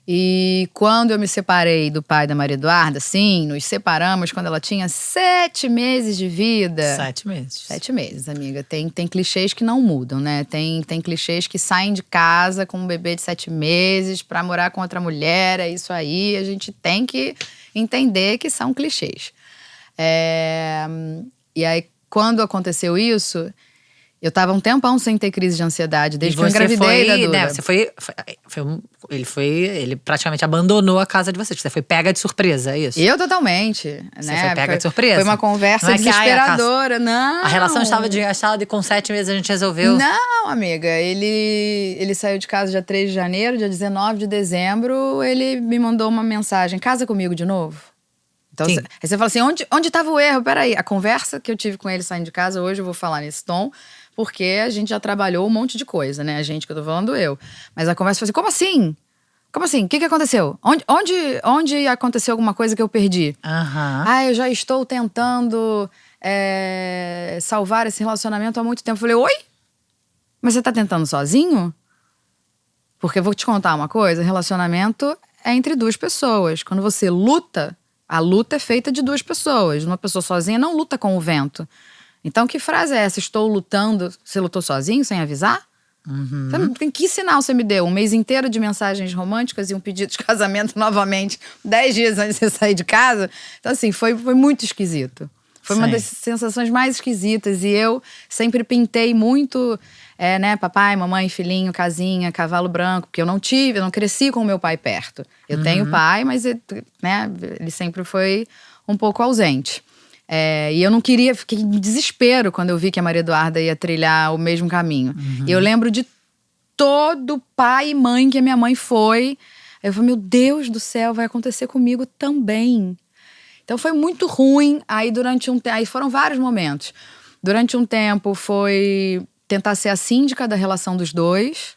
[SPEAKER 3] E quando eu me separei do pai da Maria Eduarda, sim, nos separamos quando ela tinha 7 meses de vida.
[SPEAKER 1] 7 meses.
[SPEAKER 3] 7 meses, amiga. Tem clichês que não mudam, né? Tem clichês que saem de casa com um bebê de 7 meses pra morar com outra mulher. É isso aí. A gente tem que entender que são clichês. E aí, quando aconteceu isso, eu tava um tempão sem ter crise de ansiedade, desde que eu engravidei da Duda.
[SPEAKER 1] Né, ele praticamente abandonou a casa de vocês. Você foi pega de surpresa, é isso?
[SPEAKER 3] Eu totalmente.
[SPEAKER 1] Você foi pega de surpresa?
[SPEAKER 3] Foi uma conversa
[SPEAKER 1] Não é que,
[SPEAKER 3] desesperadora. Não.
[SPEAKER 1] A relação estava desgastada e com 7 meses a gente resolveu.
[SPEAKER 3] Não, amiga. Ele saiu de casa dia 3 de janeiro, dia 19 de dezembro, ele me mandou uma mensagem: casa comigo de novo? Então, aí você fala assim, onde estava o erro? Peraí, a conversa que eu tive com ele saindo de casa, hoje eu vou falar nesse tom, porque a gente já trabalhou um monte de coisa, né? A gente, que eu tô falando, eu. Mas a conversa foi assim, como assim? Como assim? O que aconteceu? Onde aconteceu alguma coisa que eu perdi? Eu já estou tentando salvar esse relacionamento há muito tempo. Eu falei, oi? Mas você tá tentando sozinho? Porque eu vou te contar uma coisa, relacionamento é entre 2 pessoas. Quando você luta, a luta é feita de 2 pessoas. Uma pessoa sozinha não luta com o vento. Então, que frase é essa? Estou lutando. Você lutou sozinho, sem avisar? Então, que sinal você me deu? Um mês inteiro de mensagens românticas e um pedido de casamento novamente 10 dias antes de você sair de casa? Então, assim, foi muito esquisito. Foi uma das sensações mais esquisitas. E eu sempre pintei muito, né? Papai, mamãe, filhinho, casinha, cavalo branco. Porque eu não cresci com o meu pai perto. Eu tenho pai, mas né, ele sempre foi um pouco ausente. E eu não queria, fiquei em desespero quando eu vi que a Maria Eduarda ia trilhar o mesmo caminho. E eu lembro de todo pai e mãe que a minha mãe foi. Eu falei, meu Deus do céu, vai acontecer comigo também. Então foi muito ruim. Aí aí foram vários momentos. Durante um tempo foi tentar ser a síndica da relação dos 2.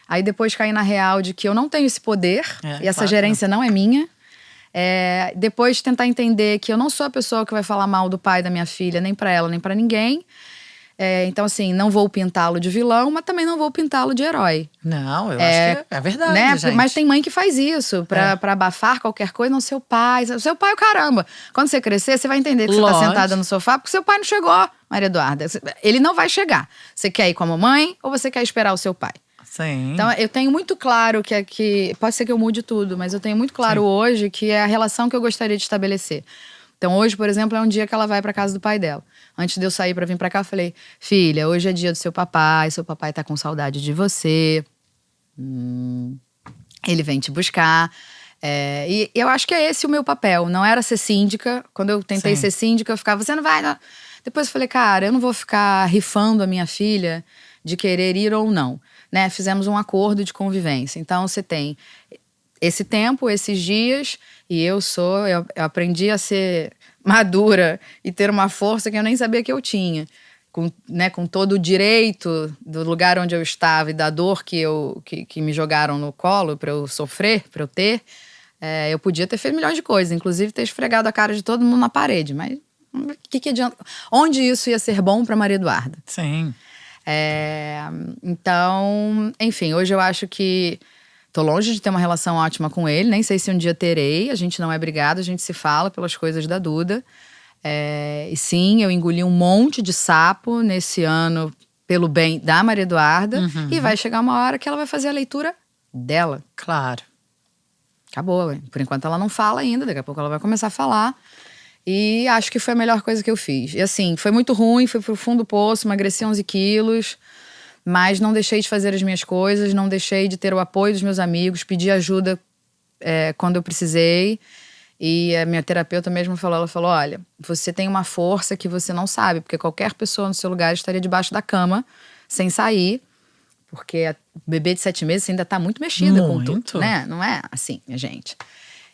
[SPEAKER 3] Aí depois caí na real de que eu não tenho esse poder. E essa gerência não é minha. Depois tentar entender que eu não sou a pessoa que vai falar mal do pai da minha filha, nem pra ela, nem pra ninguém. Então, assim, não vou pintá-lo de vilão, mas também não vou pintá-lo de herói.
[SPEAKER 1] Não, eu acho que é verdade,
[SPEAKER 3] né?
[SPEAKER 1] gente.
[SPEAKER 3] Mas tem mãe que faz isso, pra abafar qualquer coisa. Não, seu pai é o caramba. Quando você crescer, você vai entender que você tá sentada no sofá, porque seu pai não chegou, Maria Eduarda. Ele não vai chegar. Você quer ir com a mamãe ou você quer esperar o seu pai?
[SPEAKER 1] Sim.
[SPEAKER 3] Então, eu tenho muito claro que pode ser que eu mude tudo, mas eu tenho muito claro hoje que é a relação que eu gostaria de estabelecer. Então, hoje, por exemplo, é um dia que ela vai pra casa do pai dela. Antes de eu sair pra vir pra cá, eu falei, filha, hoje é dia do seu papai tá com saudade de você. Ele vem te buscar. E eu acho que é esse o meu papel. Não era ser síndica. Quando eu tentei ser síndica, eu ficava, você não vai, não. Depois eu falei, cara, eu não vou ficar rifando a minha filha de querer ir ou não. Né? Fizemos um acordo de convivência. Então, você tem esse tempo, esses dias, e eu aprendi a ser madura e ter uma força que eu nem sabia que eu tinha. Com todo o direito do lugar onde eu estava e da dor que me jogaram no colo para eu sofrer, para eu ter, eu podia ter feito milhões de coisas, inclusive ter esfregado a cara de todo mundo na parede, mas o que adianta? Onde isso ia ser bom para Maria Eduarda?
[SPEAKER 1] Sim.
[SPEAKER 3] Então, enfim, hoje eu acho que tô longe de ter uma relação ótima com ele, nem sei se um dia terei, a gente não é brigado, a gente se fala pelas coisas da Duda. E sim, eu engoli um monte de sapo nesse ano pelo bem da Maria Eduarda. E vai chegar uma hora que ela vai fazer a leitura dela.
[SPEAKER 1] Claro.
[SPEAKER 3] Acabou. Por enquanto ela não fala ainda, daqui a pouco ela vai começar a falar. E acho que foi a melhor coisa que eu fiz. E assim, foi muito ruim, fui pro fundo do poço, emagreci 11 quilos. Mas não deixei de fazer as minhas coisas, não deixei de ter o apoio dos meus amigos, pedi ajuda quando eu precisei. E a minha terapeuta mesmo falou, ela falou, olha, você tem uma força que você não sabe, porque qualquer pessoa no seu lugar estaria debaixo da cama, sem sair, porque o bebê de 7 meses ainda tá muito mexida com tudo, né? Não é assim, minha gente.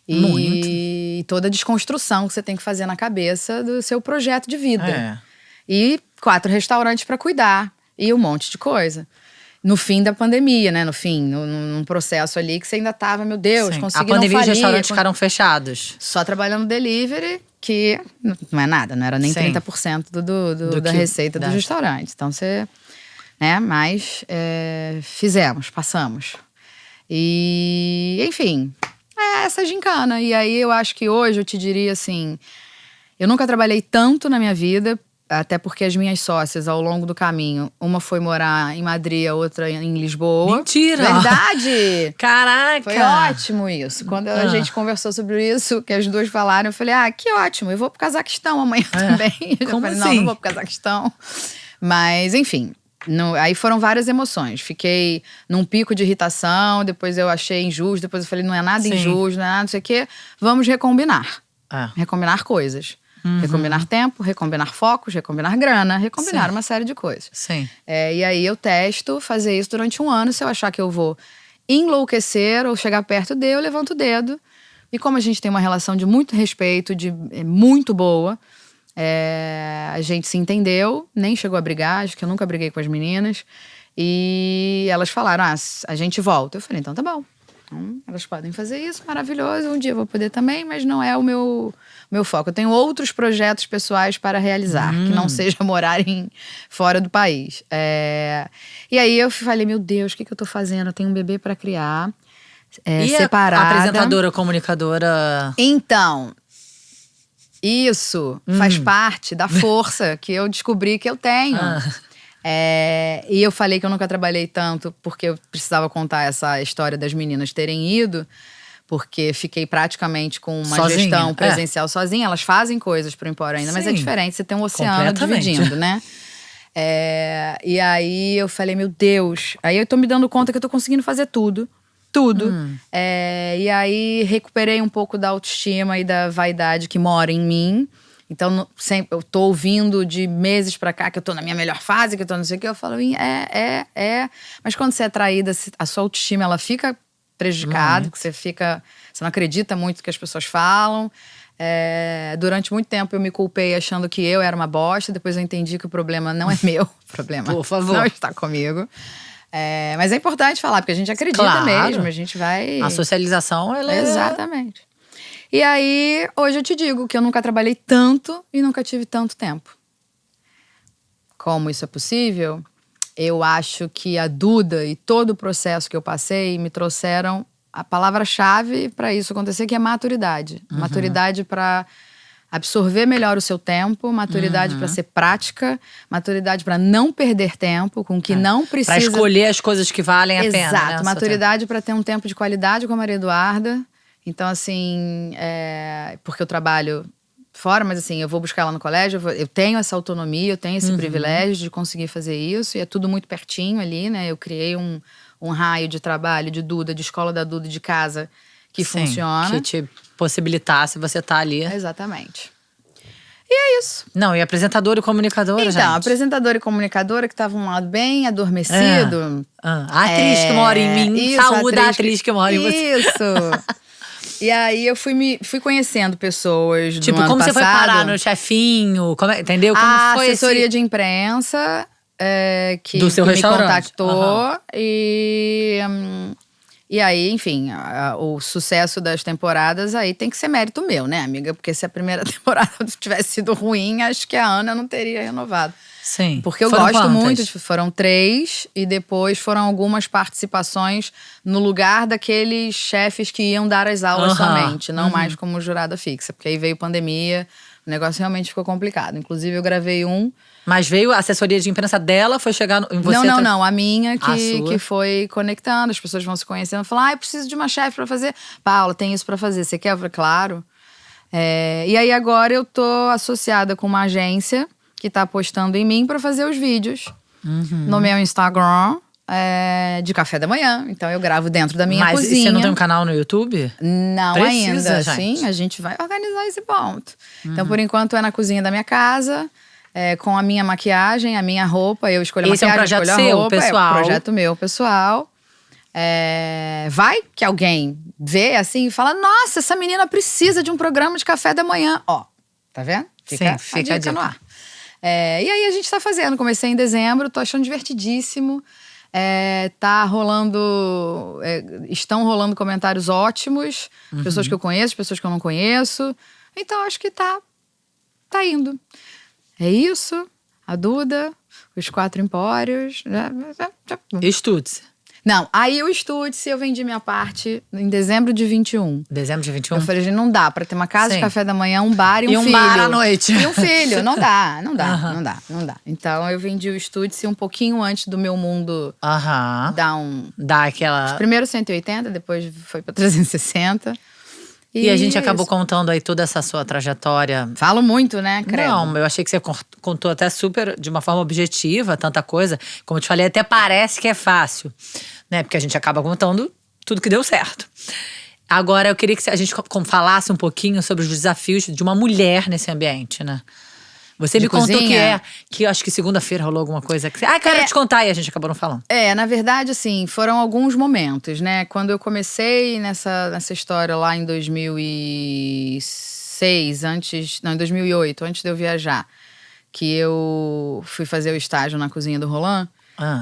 [SPEAKER 3] E toda a desconstrução que você tem que fazer na cabeça do seu projeto de vida. E 4 restaurantes para cuidar. E um monte de coisa. No fim da pandemia, né? Num processo ali que você ainda tava, meu Deus, consegui não falir.
[SPEAKER 1] A pandemia os restaurantes ficaram fechados.
[SPEAKER 3] Só trabalhando delivery, que não é nada, não era nem 30% da receita dos restaurantes. Então você, né? Mas passamos. E, enfim, é essa gincana. E aí eu acho que hoje eu te diria assim, eu nunca trabalhei tanto na minha vida, até porque as minhas sócias, ao longo do caminho, uma foi morar em Madrid, a outra em Lisboa.
[SPEAKER 1] Mentira!
[SPEAKER 3] Verdade!
[SPEAKER 1] Caraca!
[SPEAKER 3] Foi ótimo isso. Quando a gente conversou sobre isso, que as duas falaram, eu falei, que ótimo, eu vou pro Cazaquistão amanhã também.
[SPEAKER 1] Como
[SPEAKER 3] eu falei,
[SPEAKER 1] assim?
[SPEAKER 3] não vou pro Cazaquistão. Mas, enfim, aí foram várias emoções. Fiquei num pico de irritação, depois eu achei injusto, depois eu falei, não é nada
[SPEAKER 1] Sim.
[SPEAKER 3] injusto, não é nada, não sei o quê. Vamos recombinar.
[SPEAKER 1] É.
[SPEAKER 3] Recombinar coisas. Recombinar tempo, recombinar focos, recombinar grana, recombinar
[SPEAKER 1] Sim.
[SPEAKER 3] uma série de coisas.
[SPEAKER 1] Sim.
[SPEAKER 3] E aí eu testo fazer isso durante 1 ano. Se eu achar que eu vou enlouquecer ou chegar perto eu levanto o dedo. E como a gente tem uma relação de muito respeito, muito boa, a gente se entendeu, nem chegou a brigar, acho que eu nunca briguei com as meninas. E elas falaram, a gente volta. Eu falei, então tá bom. Então, elas podem fazer isso, maravilhoso. Um dia eu vou poder também, mas não é o meu foco. Eu tenho outros projetos pessoais para realizar, que não seja morar fora do país. E aí eu falei, meu Deus, o que eu tô fazendo? Eu tenho um bebê para criar,
[SPEAKER 1] E
[SPEAKER 3] separada.
[SPEAKER 1] a apresentadora, comunicadora…
[SPEAKER 3] Então, isso faz parte da força que eu descobri que eu tenho. E eu falei que eu nunca trabalhei tanto porque eu precisava contar essa história das meninas terem ido, porque fiquei praticamente com uma
[SPEAKER 1] Sozinha,
[SPEAKER 3] gestão presencial sozinha. Elas fazem coisas pro Empório ainda, mas é
[SPEAKER 1] Sim.
[SPEAKER 3] diferente, você tem um oceano
[SPEAKER 1] Completamente.
[SPEAKER 3] dividindo, né? E aí eu falei, meu Deus. Aí eu tô me dando conta que eu tô conseguindo fazer tudo. Tudo. E aí recuperei um pouco da autoestima e da vaidade que mora em mim. Então, sempre, eu tô ouvindo de meses pra cá que eu tô na minha melhor fase, que eu tô não sei o que. Eu falo, Mas quando você é traída, a sua autoestima, ela fica prejudicada. Que você não acredita muito no que as pessoas falam. Durante muito tempo eu me culpei achando que eu era uma bosta. Depois eu entendi que o problema não é meu. O problema
[SPEAKER 1] Por favor.
[SPEAKER 3] não está comigo. Mas é importante falar, porque a gente acredita
[SPEAKER 1] Claro.
[SPEAKER 3] mesmo. A gente vai…
[SPEAKER 1] A socialização, ela
[SPEAKER 3] Exatamente. E aí, hoje eu te digo que eu nunca trabalhei tanto e nunca tive tanto tempo. Como isso é possível? Eu acho que a Duda e todo o processo que eu passei me trouxeram a palavra-chave para isso acontecer, que é maturidade. Maturidade para absorver melhor o seu tempo, maturidade para ser prática, maturidade para não perder tempo com o que não precisa.
[SPEAKER 1] Para escolher as coisas que valem a pena.
[SPEAKER 3] Exato,
[SPEAKER 1] né,
[SPEAKER 3] maturidade para ter um tempo de qualidade com a Maria Eduarda. Então, assim, porque eu trabalho fora, mas assim, eu vou buscar ela no colégio, eu tenho essa autonomia, eu tenho esse privilégio de conseguir fazer isso, e é tudo muito pertinho ali, né? Eu criei um raio de trabalho de Duda, de escola da Duda, de casa, que funciona.
[SPEAKER 1] Que te possibilitasse você estar ali.
[SPEAKER 3] Exatamente. E é isso.
[SPEAKER 1] Não, e apresentadora e comunicadora,
[SPEAKER 3] Então,
[SPEAKER 1] gente?
[SPEAKER 3] apresentadora e comunicadora que tava um lado bem adormecido.
[SPEAKER 1] A atriz que mora em mim.
[SPEAKER 3] Isso,
[SPEAKER 1] Saúde a atriz que mora em você.
[SPEAKER 3] Isso. E aí eu fui conhecendo pessoas
[SPEAKER 1] Tipo,
[SPEAKER 3] no ano
[SPEAKER 1] como você foi
[SPEAKER 3] passado.
[SPEAKER 1] parar no chefinho? Entendeu? Como
[SPEAKER 3] A
[SPEAKER 1] foi
[SPEAKER 3] assessoria de imprensa
[SPEAKER 1] Do seu
[SPEAKER 3] que me
[SPEAKER 1] restaurante.
[SPEAKER 3] contactou. E aí, enfim, o sucesso das temporadas aí tem que ser mérito meu, né, amiga? Porque se a primeira temporada tivesse sido ruim, acho que a Ana não teria renovado.
[SPEAKER 1] Sim.
[SPEAKER 3] Porque eu
[SPEAKER 1] Foram
[SPEAKER 3] gosto
[SPEAKER 1] quantas?
[SPEAKER 3] muito, foram 3 e depois foram algumas participações no lugar daqueles chefes que iam dar as aulas somente, não mais como jurada fixa, porque aí veio pandemia, o negócio realmente ficou complicado. Inclusive eu gravei
[SPEAKER 1] Mas veio a assessoria de imprensa dela, foi chegar em você…
[SPEAKER 3] Não, a minha
[SPEAKER 1] sua.
[SPEAKER 3] que foi conectando, as pessoas vão se conhecendo, falar, eu preciso de uma chefe pra fazer. Paula, tem isso pra fazer, você quer? Eu falei, claro. E aí agora eu tô associada com uma agência que tá apostando em mim pra fazer os vídeos no meu Instagram de café da manhã. Então eu gravo dentro da minha cozinha.
[SPEAKER 1] Mas você não tem um canal no YouTube?
[SPEAKER 3] Não
[SPEAKER 1] Precisa,
[SPEAKER 3] ainda.
[SPEAKER 1] gente.
[SPEAKER 3] Sim, a gente vai organizar esse ponto. Então por enquanto é na cozinha da minha casa, com a minha maquiagem, a minha roupa. Eu escolho a
[SPEAKER 1] Esse é um
[SPEAKER 3] maquiagem,
[SPEAKER 1] projeto
[SPEAKER 3] escolho a
[SPEAKER 1] seu,
[SPEAKER 3] roupa.
[SPEAKER 1] pessoal?
[SPEAKER 3] É um projeto meu, pessoal. Vai que alguém vê assim e fala, nossa, essa menina precisa de um programa de café da manhã. Ó, tá vendo?
[SPEAKER 1] Fica a dica
[SPEAKER 3] no ar. E aí a gente tá fazendo. Comecei em dezembro, tô achando divertidíssimo. Tá rolando… estão rolando comentários ótimos. Pessoas que eu conheço, pessoas que eu não conheço. Então acho que tá indo. É isso. A Duda, os 4 empórios.
[SPEAKER 1] Estude-se.
[SPEAKER 3] Não, aí o Estúdio, eu vendi minha parte em dezembro de 21.
[SPEAKER 1] Dezembro de 21?
[SPEAKER 3] Eu falei, gente, não dá pra ter uma casa
[SPEAKER 1] Sim.
[SPEAKER 3] de café da manhã, um bar e um filho.
[SPEAKER 1] E um bar à noite.
[SPEAKER 3] E um filho, não dá,
[SPEAKER 1] Aham.
[SPEAKER 3] não dá. Então eu vendi o Estúdio um pouquinho antes do meu mundo
[SPEAKER 1] Aham.
[SPEAKER 3] dar um…
[SPEAKER 1] Dá aquela…
[SPEAKER 3] Primeiro 180, depois foi pra 360.
[SPEAKER 1] E a gente
[SPEAKER 3] é
[SPEAKER 1] acabou
[SPEAKER 3] isso.
[SPEAKER 1] contando aí toda essa sua trajetória.
[SPEAKER 3] Falo muito, né, credo?
[SPEAKER 1] Não, eu achei que você contou até super, de uma forma objetiva, tanta coisa. Como eu te falei, até parece que é fácil, né? Porque a gente acaba contando tudo que deu certo. Agora, eu queria que a gente falasse um pouquinho sobre os desafios de uma mulher nesse ambiente, né? Você
[SPEAKER 3] De
[SPEAKER 1] me contou
[SPEAKER 3] cozinha?
[SPEAKER 1] que acho que segunda-feira rolou alguma coisa que… quero te contar, e a gente acabou não falando.
[SPEAKER 3] Na verdade, assim, foram alguns momentos, né? Quando eu comecei nessa história lá em 2006, em 2008, antes de eu viajar, que eu fui fazer o estágio na cozinha do Roland,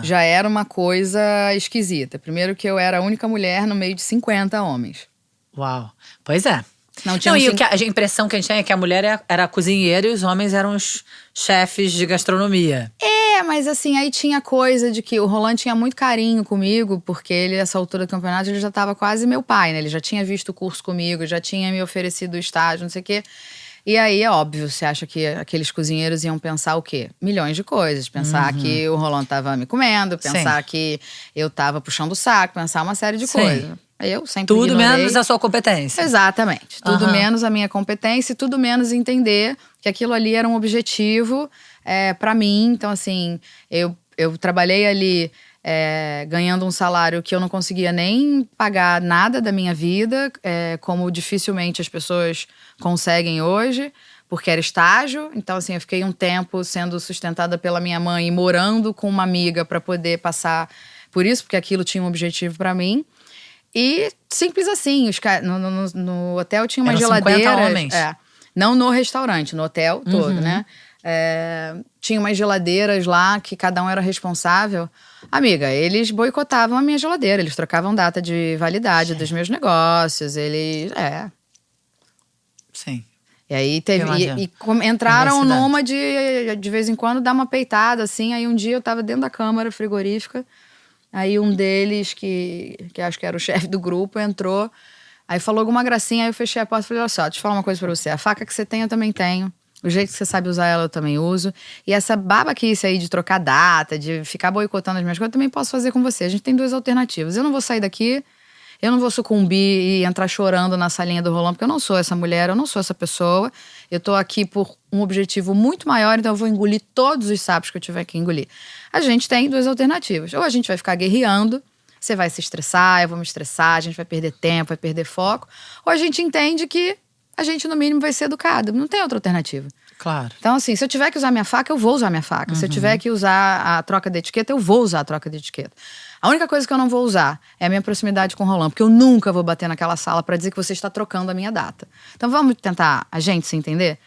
[SPEAKER 3] já era uma coisa esquisita. Primeiro que eu era a única mulher no meio de 50 homens.
[SPEAKER 1] Uau. Pois é.
[SPEAKER 3] Não tinha
[SPEAKER 1] E a impressão que a gente tem é que a mulher era cozinheira e os homens eram os chefes de gastronomia.
[SPEAKER 3] Mas assim, aí tinha coisa de que o Roland tinha muito carinho comigo, porque ele, nessa altura do campeonato, ele já estava quase meu pai, né? Ele já tinha visto o curso comigo, já tinha me oferecido o estágio, não sei o quê. E aí, é óbvio, você acha que aqueles cozinheiros iam pensar o quê? Milhões de coisas. Pensar que o Roland tava me comendo, pensar que eu tava puxando o saco, pensar uma série de coisas. Eu sempre
[SPEAKER 1] Tudo
[SPEAKER 3] ignorei.
[SPEAKER 1] menos a sua competência.
[SPEAKER 3] Exatamente. Tudo menos a minha competência e tudo menos entender que aquilo ali era um objetivo pra mim. Então, assim, eu trabalhei ali ganhando um salário que eu não conseguia nem pagar nada da minha vida, como dificilmente as pessoas conseguem hoje, porque era estágio. Então, assim, eu fiquei um tempo sendo sustentada pela minha mãe e morando com uma amiga para poder passar por isso, porque aquilo tinha um objetivo para mim. E simples assim, no hotel tinha uma
[SPEAKER 1] Eram
[SPEAKER 3] geladeira.
[SPEAKER 1] 50 homens.
[SPEAKER 3] Não no restaurante, no hotel todo, né? Tinha umas geladeiras lá que cada um era responsável. Amiga, eles boicotavam a minha geladeira, eles trocavam data de validade dos meus negócios, eles…
[SPEAKER 1] Sim.
[SPEAKER 3] E aí teve. Entraram
[SPEAKER 1] Universidade.
[SPEAKER 3] numa de vez em quando dar uma peitada, assim. Aí um dia eu tava dentro da câmara frigorífica. Aí um deles, que acho que era o chefe do grupo, entrou. Aí falou alguma gracinha, aí eu fechei a porta e falei, olha só, deixa eu falar uma coisa pra você. A faca que você tem, eu também tenho. O jeito que você sabe usar ela, eu também uso. E essa babaquice aí de trocar data, de ficar boicotando as minhas coisas, eu também posso fazer com você. A gente tem duas alternativas. Eu não vou sair daqui, eu não vou sucumbir e entrar chorando na salinha do Roland, porque eu não sou essa mulher, eu não sou essa pessoa. Eu tô aqui por um objetivo muito maior, então eu vou engolir todos os sapos que eu tiver que engolir. A gente tem duas alternativas. Ou a gente vai ficar guerreando, você vai se estressar, eu vou me estressar, a gente vai perder tempo, vai perder foco. Ou a gente entende que a gente, no mínimo, vai ser educado. Não tem outra alternativa.
[SPEAKER 1] Claro.
[SPEAKER 3] Então, assim, se eu tiver que usar minha faca, eu vou usar minha faca. Se eu tiver que usar a troca de etiqueta, eu vou usar a troca de etiqueta. A única coisa que eu não vou usar é a minha proximidade com o Roland, porque eu nunca vou bater naquela sala pra dizer que você está trocando a minha data. Então vamos tentar a gente se entender?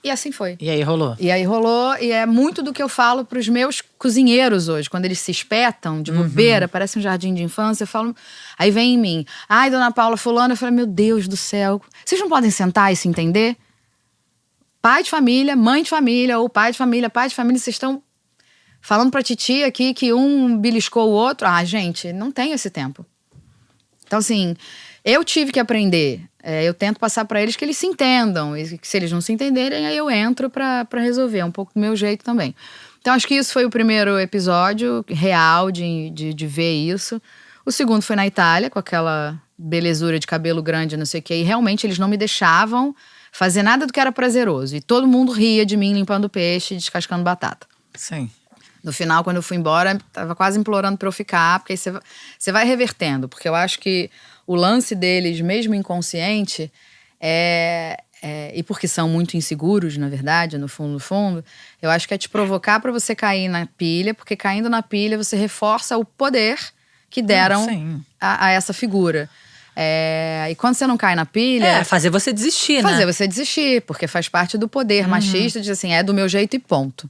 [SPEAKER 3] E assim foi.
[SPEAKER 1] E aí rolou.
[SPEAKER 3] E é muito do que eu falo pros meus cozinheiros hoje, quando eles se espetam de bobeira, parece um jardim de infância, eu falo, aí vem em mim, ai, dona Paula, fulano, eu falo, meu Deus do céu, vocês não podem sentar e se entender? Pai de família, mãe de família, ou pai de família, vocês estão falando pra titia aqui que um beliscou o outro. Ah, gente, não tem esse tempo. Então, assim, eu tive que aprender. Eu tento passar pra eles que eles se entendam. E que se eles não se entenderem, aí eu entro pra resolver. É um pouco do meu jeito também. Então, acho que isso foi o primeiro episódio real de ver isso. O segundo foi na Itália, com aquela belezura de cabelo grande, não sei o quê. E realmente eles não me deixavam fazer nada do que era prazeroso. E todo mundo ria de mim limpando peixe e descascando batata.
[SPEAKER 1] Sim.
[SPEAKER 3] No final, quando eu fui embora, tava quase implorando pra eu ficar, porque aí você vai revertendo. Porque eu acho que o lance deles, mesmo inconsciente, e porque são muito inseguros, na verdade, no fundo, eu acho que é te provocar pra você cair na pilha, porque caindo na pilha você reforça o poder que deram a essa figura. E quando você não cai na pilha…
[SPEAKER 1] fazer você desistir, né?
[SPEAKER 3] Fazer você desistir, porque faz parte do poder machista de assim, é do meu jeito e ponto.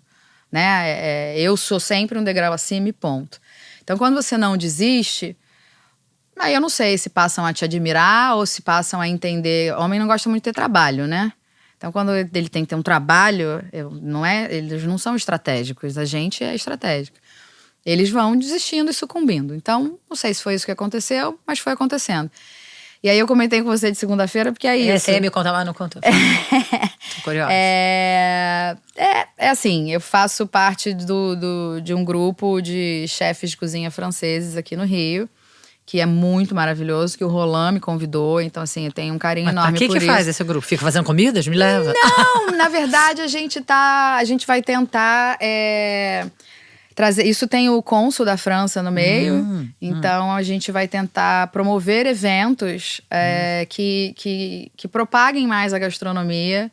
[SPEAKER 3] Né? Eu sou sempre um degrau acima e ponto. Então, quando você não desiste, aí eu não sei se passam a te admirar ou se passam a entender. Homem não gosta muito de ter trabalho, né? Então, quando ele tem que ter um trabalho, eles não são estratégicos, a gente é estratégico. eles vão desistindo e sucumbindo. Então, não sei se foi isso que aconteceu, mas foi acontecendo. E aí eu comentei com você de segunda-feira, porque é isso.
[SPEAKER 1] Você ia me contar, mas não contou. Tô curiosa.
[SPEAKER 3] É assim, eu faço parte de um grupo de chefes de cozinha franceses aqui no Rio, que é muito maravilhoso, que o Roland me convidou. Então, assim, eu tenho um carinho enorme por isso.
[SPEAKER 1] O que faz esse grupo? Fica fazendo comidas? Me leva.
[SPEAKER 3] Não, na verdade, a gente vai tentar trazer. Isso tem o cônsul da França no meio. Então, a gente vai tentar promover eventos que propaguem mais a gastronomia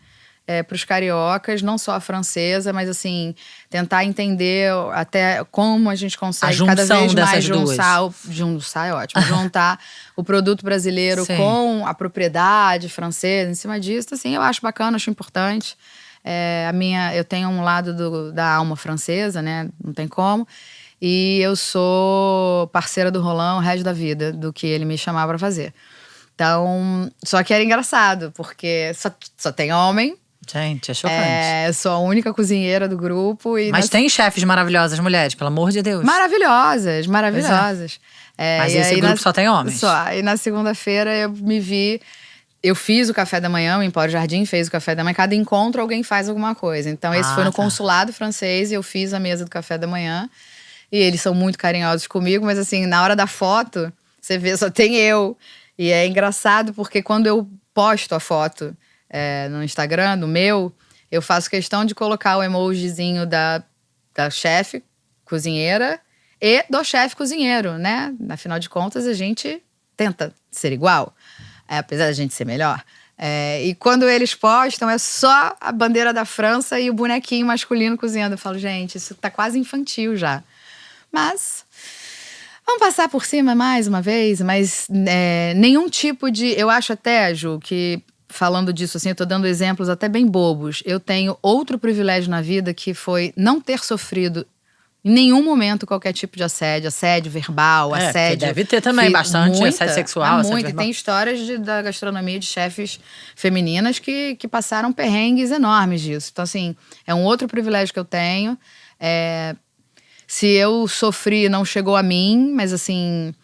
[SPEAKER 3] para os cariocas, não só a francesa, mas assim, tentar entender até como a gente consegue cada vez mais juntar é ótimo, juntar o produto brasileiro com a propriedade francesa, em cima disso, assim, eu acho bacana, acho importante. Eu tenho um lado da alma francesa, né? Não tem como. E eu sou parceira do Roland o resto da vida, do que ele me chamava para fazer. Então, só que era engraçado, porque só tem homem.
[SPEAKER 1] Gente, é chocante.
[SPEAKER 3] Eu sou a única cozinheira do grupo.
[SPEAKER 1] Mas tem chefes maravilhosas, mulheres, pelo amor de Deus.
[SPEAKER 3] Maravilhosas.
[SPEAKER 1] Mas esse grupo só tem homens.
[SPEAKER 3] Só. E na segunda-feira eu me vi. Eu fiz o café da manhã, o Empório Jardim fez o café da manhã. Cada encontro alguém faz alguma coisa. Então esse foi no consulado francês e eu fiz a mesa do café da manhã. E eles são muito carinhosos comigo, mas assim, na hora da foto, você vê, só tem eu. E é engraçado porque quando eu posto a foto no Instagram, no meu, eu faço questão de colocar o emojizinho da chefe cozinheira e do chefe cozinheiro, né? Afinal de contas, a gente tenta ser igual, apesar da gente ser melhor. E quando eles postam, é só a bandeira da França e o bonequinho masculino cozinhando. Eu falo, gente, isso tá quase infantil já. Mas vamos passar por cima mais uma vez, mas nenhum tipo de... Eu acho até, Ju, que falando disso, assim, eu tô dando exemplos até bem bobos. Eu tenho outro privilégio na vida que foi não ter sofrido em nenhum momento qualquer tipo de assédio verbal, assédio.
[SPEAKER 1] Deve ter também bastante assédio sexual.
[SPEAKER 3] Muito, e tem histórias da gastronomia de chefes femininas que passaram perrengues enormes disso. Então, assim, é um outro privilégio que eu tenho. Se eu sofri, não chegou a mim, mas assim...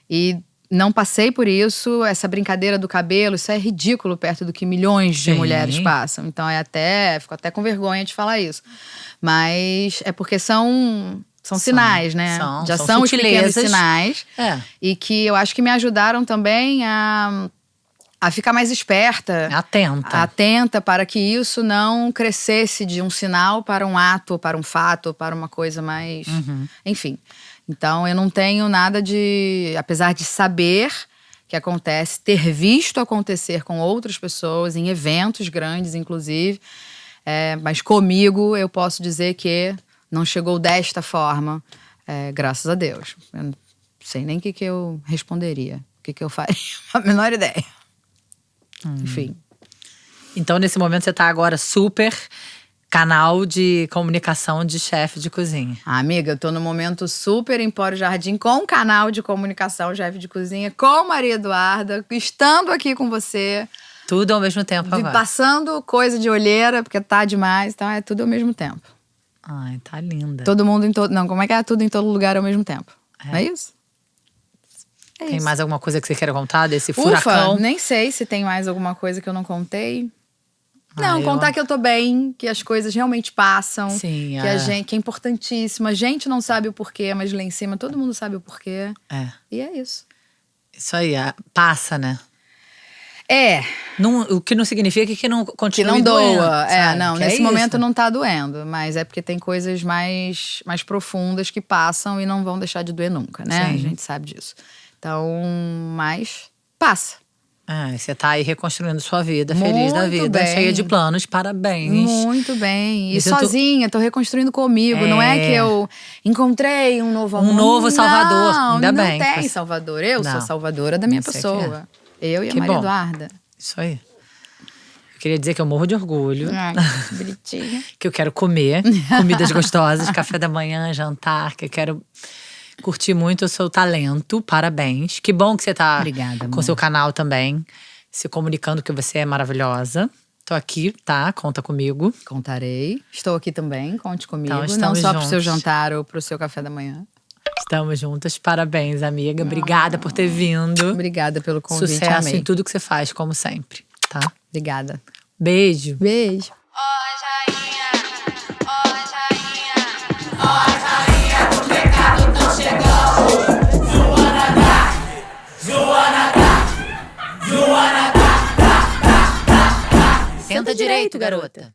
[SPEAKER 3] E não passei por isso, essa brincadeira do cabelo, isso é ridículo perto do que milhões de mulheres passam. Então fico até com vergonha de falar isso. Mas é porque são sinais, né? Já são os pequenos sinais. E que eu acho que me ajudaram também a ficar mais esperta. Atenta para que isso não crescesse de um sinal para um ato, para um fato, para uma coisa mais... Enfim. Então, eu não tenho nada de... Apesar de saber que acontece, ter visto acontecer com outras pessoas, em eventos grandes, inclusive. Mas comigo, eu posso dizer que não chegou desta forma, graças a Deus. Eu não sei nem o que eu responderia. O que eu faria? A menor ideia. Enfim.
[SPEAKER 1] Então, nesse momento, você tá agora super... canal de comunicação de chefe de cozinha.
[SPEAKER 3] Amiga, eu tô no momento super Empório Jardim com canal de comunicação chefe de cozinha, com Maria Eduarda, estando aqui com você.
[SPEAKER 1] Tudo ao mesmo tempo agora.
[SPEAKER 3] Passando coisa de olheira, porque tá demais, então é tudo ao mesmo tempo.
[SPEAKER 1] Ai, tá linda.
[SPEAKER 3] Todo mundo em todo... Não, como é que é? Tudo em todo lugar ao mesmo tempo. Não é isso?
[SPEAKER 1] Tem mais alguma coisa que você queira contar desse furacão?
[SPEAKER 3] Nem sei se tem mais alguma coisa que eu não contei. Não, contar que eu tô bem, que as coisas realmente passam.
[SPEAKER 1] Sim,
[SPEAKER 3] que é importantíssimo. A gente não sabe o porquê, mas lá em cima todo mundo sabe o porquê. E é isso.
[SPEAKER 1] Isso aí, passa, né? O que não significa que não continue
[SPEAKER 3] que não
[SPEAKER 1] doendo.
[SPEAKER 3] Doa. Não, nesse momento não tá doendo. Mas é porque tem coisas mais profundas que passam e não vão deixar de doer nunca, né?
[SPEAKER 1] Sim.
[SPEAKER 3] A gente sabe disso. Então, mas passa.
[SPEAKER 1] Você tá aí reconstruindo sua vida, feliz da vida, cheia de planos, parabéns.
[SPEAKER 3] Muito bem. E sozinha, tô reconstruindo comigo. Não é que eu encontrei um novo amor.
[SPEAKER 1] Um novo Salvador, ainda bem.
[SPEAKER 3] Não tem Salvador. Eu sou a salvadora da minha pessoa. Eu e a Maria Eduarda.
[SPEAKER 1] Isso aí. Eu queria dizer que eu morro de orgulho.
[SPEAKER 3] Que bonitinha.
[SPEAKER 1] Que eu quero comer comidas gostosas, café da manhã, jantar, que eu quero... curti muito o seu talento, parabéns. Que bom que você tá
[SPEAKER 3] Obrigada,
[SPEAKER 1] com o seu canal também, se comunicando que você é maravilhosa. Tô aqui, tá? Conta comigo.
[SPEAKER 3] Contarei. Estou aqui também, conte comigo.
[SPEAKER 1] Então,
[SPEAKER 3] Não
[SPEAKER 1] estamos
[SPEAKER 3] só pro seu
[SPEAKER 1] juntos.
[SPEAKER 3] jantar ou pro seu café da manhã.
[SPEAKER 1] Estamos juntas. Parabéns, amiga. Obrigada por ter vindo.
[SPEAKER 3] Obrigada pelo convite,
[SPEAKER 1] Sucesso
[SPEAKER 3] amei.
[SPEAKER 1] em tudo que você faz, como sempre, tá?
[SPEAKER 3] Obrigada.
[SPEAKER 1] Beijo.
[SPEAKER 3] Beijo.
[SPEAKER 1] Senta direito, garota.